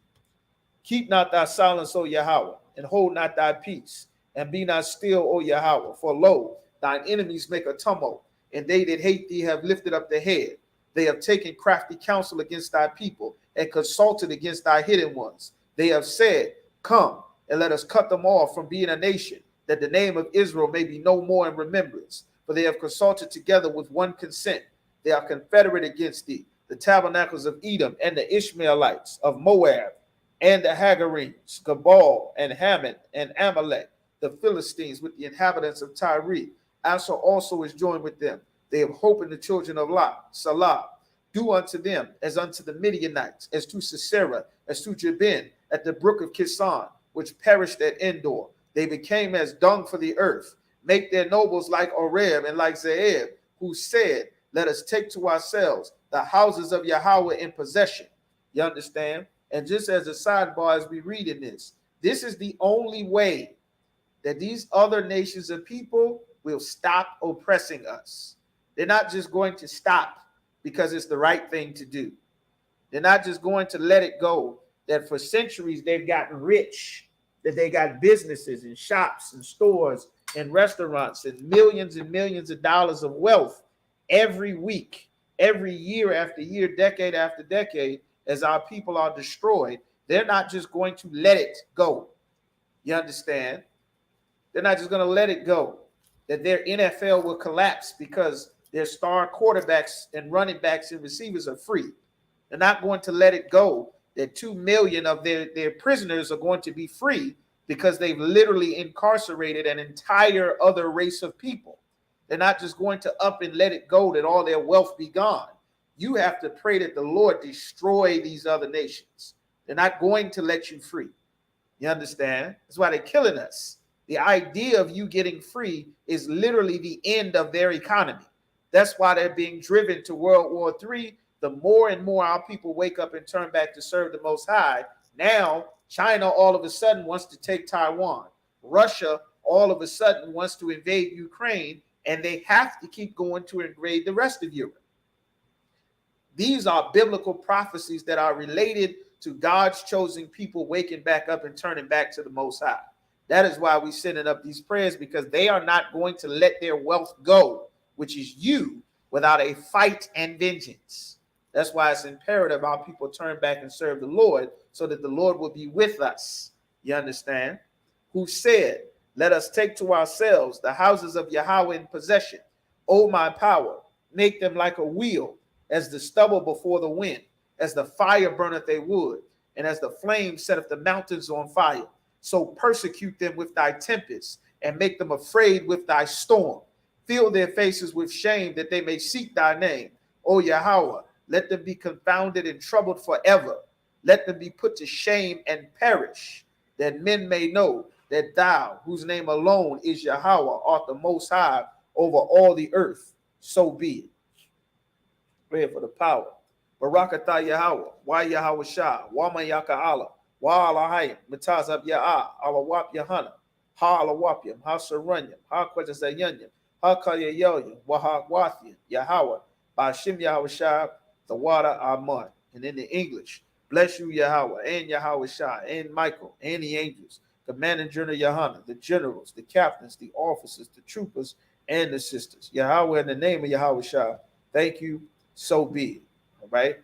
B: keep not thy silence, O Yahweh, and hold not thy peace, and be not still, O Yahweh. For lo, thine enemies make a tumult, and they that hate thee have lifted up their head. They have taken crafty counsel against thy people, and consulted against thy hidden ones. They have said, come, and let us cut them off from being a nation, that the name of Israel may be no more in remembrance. For they have consulted together with one consent. They are confederate against thee, the tabernacles of Edom, and the Ishmaelites of Moab, and the Hagarenes, Gabal, and Hammon, and Amalek, the Philistines, with the inhabitants of Tyre. Asa also is joined with them. They have hope in the children of Lot, Salah. Do unto them as unto the Midianites, as to Sisera, as to Jabin, at the brook of Kison, which perished at Endor. They became as dung for the earth. Make their nobles like Oreb and like Zeeb, who said, let us take to ourselves the houses of Yahweh in possession. You understand? And just as a sidebar, as we read in this is the only way that these other nations of people will stop oppressing us. They're not just going to stop because it's the right thing to do. They're not just going to let it go that for centuries they've gotten rich, that they got businesses and shops and stores and restaurants and millions of dollars of wealth every week, every year after year, decade after decade, as our people are destroyed. They're not just going to let it go. You understand? They're not just going to let it go. That their NFL will collapse because their star quarterbacks and running backs and receivers are free. They're not going to let it go that 2 million of their prisoners are going to be free because they've literally incarcerated an entire other race of people. They're not just going to up and let it go that all their wealth be gone. You have to pray that the Lord destroy these other nations. They're not going to let you free. You understand? That's why they're killing us. The idea of you getting free is literally the end of their economy. That's why they're being driven to World War III. The more and more our people wake up and turn back to serve the Most High. Now, China all of a sudden wants to take Taiwan. Russia all of a sudden wants to invade Ukraine, and they have to keep going to invade the rest of Europe. These are biblical prophecies that are related to God's chosen people waking back up and turning back to the Most High. That is why we're sending up these prayers, because they are not going to let their wealth go, which is you, without a fight and vengeance. That's why it's imperative our people turn back and serve the Lord, so that the Lord will be with us. You understand? Who said, let us take to ourselves the houses of Yahweh in possession. O my power, make them like a wheel, as the stubble before the wind, as the fire burneth a wood, and as the flame setteth the mountains on fire. So persecute them with thy tempest, and make them afraid with thy storm. Fill their faces with shame, that they may seek thy name. O Yahweh, let them be confounded and troubled forever. Let them be put to shame and perish, that men may know that thou, whose name alone is Yahweh, art the Most High over all the earth. So be it. Pray for the power. Barakatah Yahweh, Wa Yahweh Shah, Wa Mayaka Allah, Wa Alahayim, Matazab Ya'ah, Allah YAHANNA, Ha Alawapyam, Ha Saranyam, Ha Kwajazayanyam, Ha Kayayoyam, Wa Ha Wathiam, Yahweh, Bashim Yahweh Shah, the water Amun. And in the English, bless you, Yahweh, and Yahweh Shah, and Michael, and the angels, the commanding general YAHANNA, the generals, the captains, the officers, the troopers, and the sisters. Yahweh, in the name of Yahweh Shah, thank you, so be it. All right?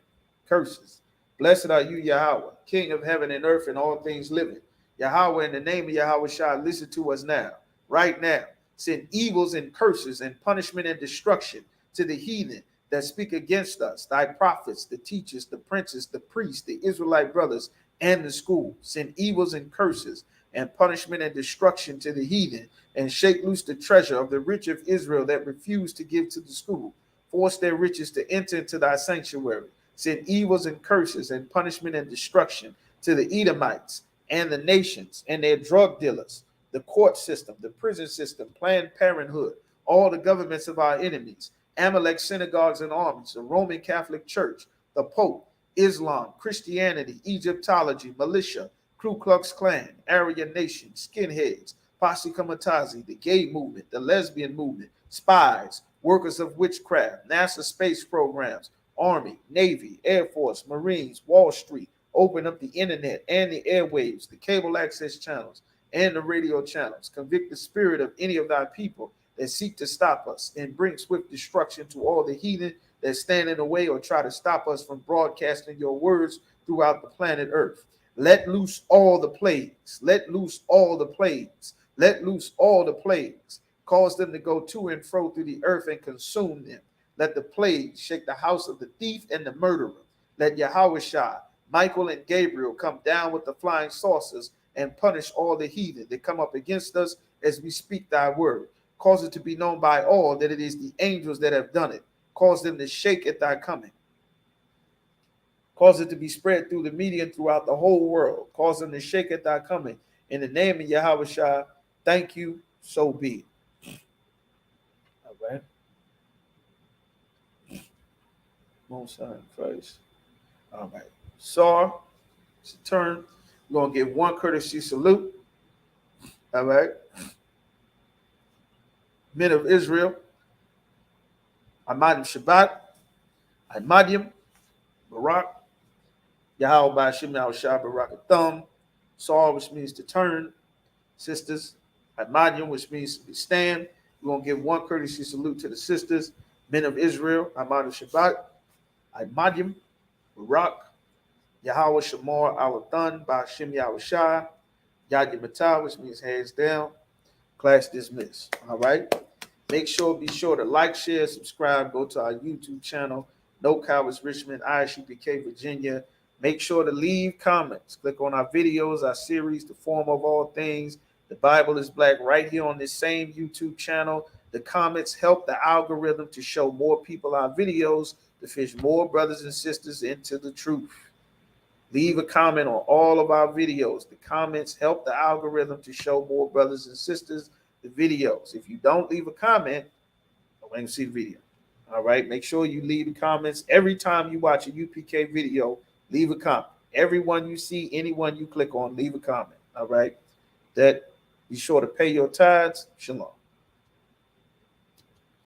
B: Curses. Blessed are you, Yahweh, King of heaven and earth and all things living. Yahweh, in the name of Yahweh Shah, listen to us now, right now. Send evils and curses and punishment and destruction to the heathen that speak against us, thy prophets, the teachers, the princes, the priests, the Israelite brothers, and the school. Send evils and curses and punishment and destruction to the heathen, and shake loose the treasure of the rich of Israel that refuse to give to the school. Force their riches to enter into thy sanctuary. Send evils and curses and punishment and destruction to the Edomites and the nations and their drug dealers, the court system, the prison system, Planned Parenthood, all the governments of our enemies, Amalek synagogues and armies, the Roman Catholic Church, the Pope, Islam, Christianity, Egyptology, militia, Ku Klux Klan, Aryan Nation, skinheads, Posse Comitazi, the gay movement, the lesbian movement, spies, workers of witchcraft, NASA space programs, Army, Navy, Air Force, Marines, Wall Street. Open up the internet and the airwaves, the cable access channels, and the radio channels. Convict the spirit of any of thy people that seek to stop us, and bring swift destruction to all the heathen that stand in the way or try to stop us from broadcasting your words throughout the planet Earth. Let loose all the plagues. Let loose all the plagues. Let loose all the plagues. Cause them to go to and fro through the earth and consume them. Let the plagues shake the house of the thief and the murderer. Let Yahushua, Michael, and Gabriel come down with the flying saucers and punish all the heathen that come up against us as we speak thy word. Cause it to be known by all that it is the angels that have done it. Cause them to shake at thy coming. Cause it to be spread through the media and throughout the whole world. Cause them to shake at thy coming. In the name of Yahushua, thank you, so be it. All right. Most High Christ. All right. So, it's a turn. We're going to give one courtesy salute. All right. Men of Israel. Ahmad Shabbat. Ahmadim. Barak. Yahweh Bashim Yahushua Barak Thumb. Saw, which means to turn. Sisters. Ahmadim, which means to stand. We're going to give one courtesy salute to the sisters. Men of Israel. Ahmad Shabbat. Ahmadim. Barak. Yahweh Shamar Alathan Bashim Yahushua. Yadi Matah, which means hands down. Class dismissed. All right. Be sure to like, share, subscribe. Go to our YouTube channel. No Cowards Richmond, I.S.U.P.K, Virginia. Make sure to leave comments. Click on our videos, our series, The Form of All Things. The Bible is Black right here on this same YouTube channel. The comments help the algorithm to show more people our videos, to fish more brothers and sisters into the truth. Leave a comment on all of our videos. The comments help the algorithm to show more brothers and sisters the videos. If you don't leave a comment, I want to see the video. All right. Make sure you leave the comments. Every time you watch a UPK video, leave a comment. Everyone you see, anyone you click on, leave a comment. All right. That be sure to pay your tithes. Shalom.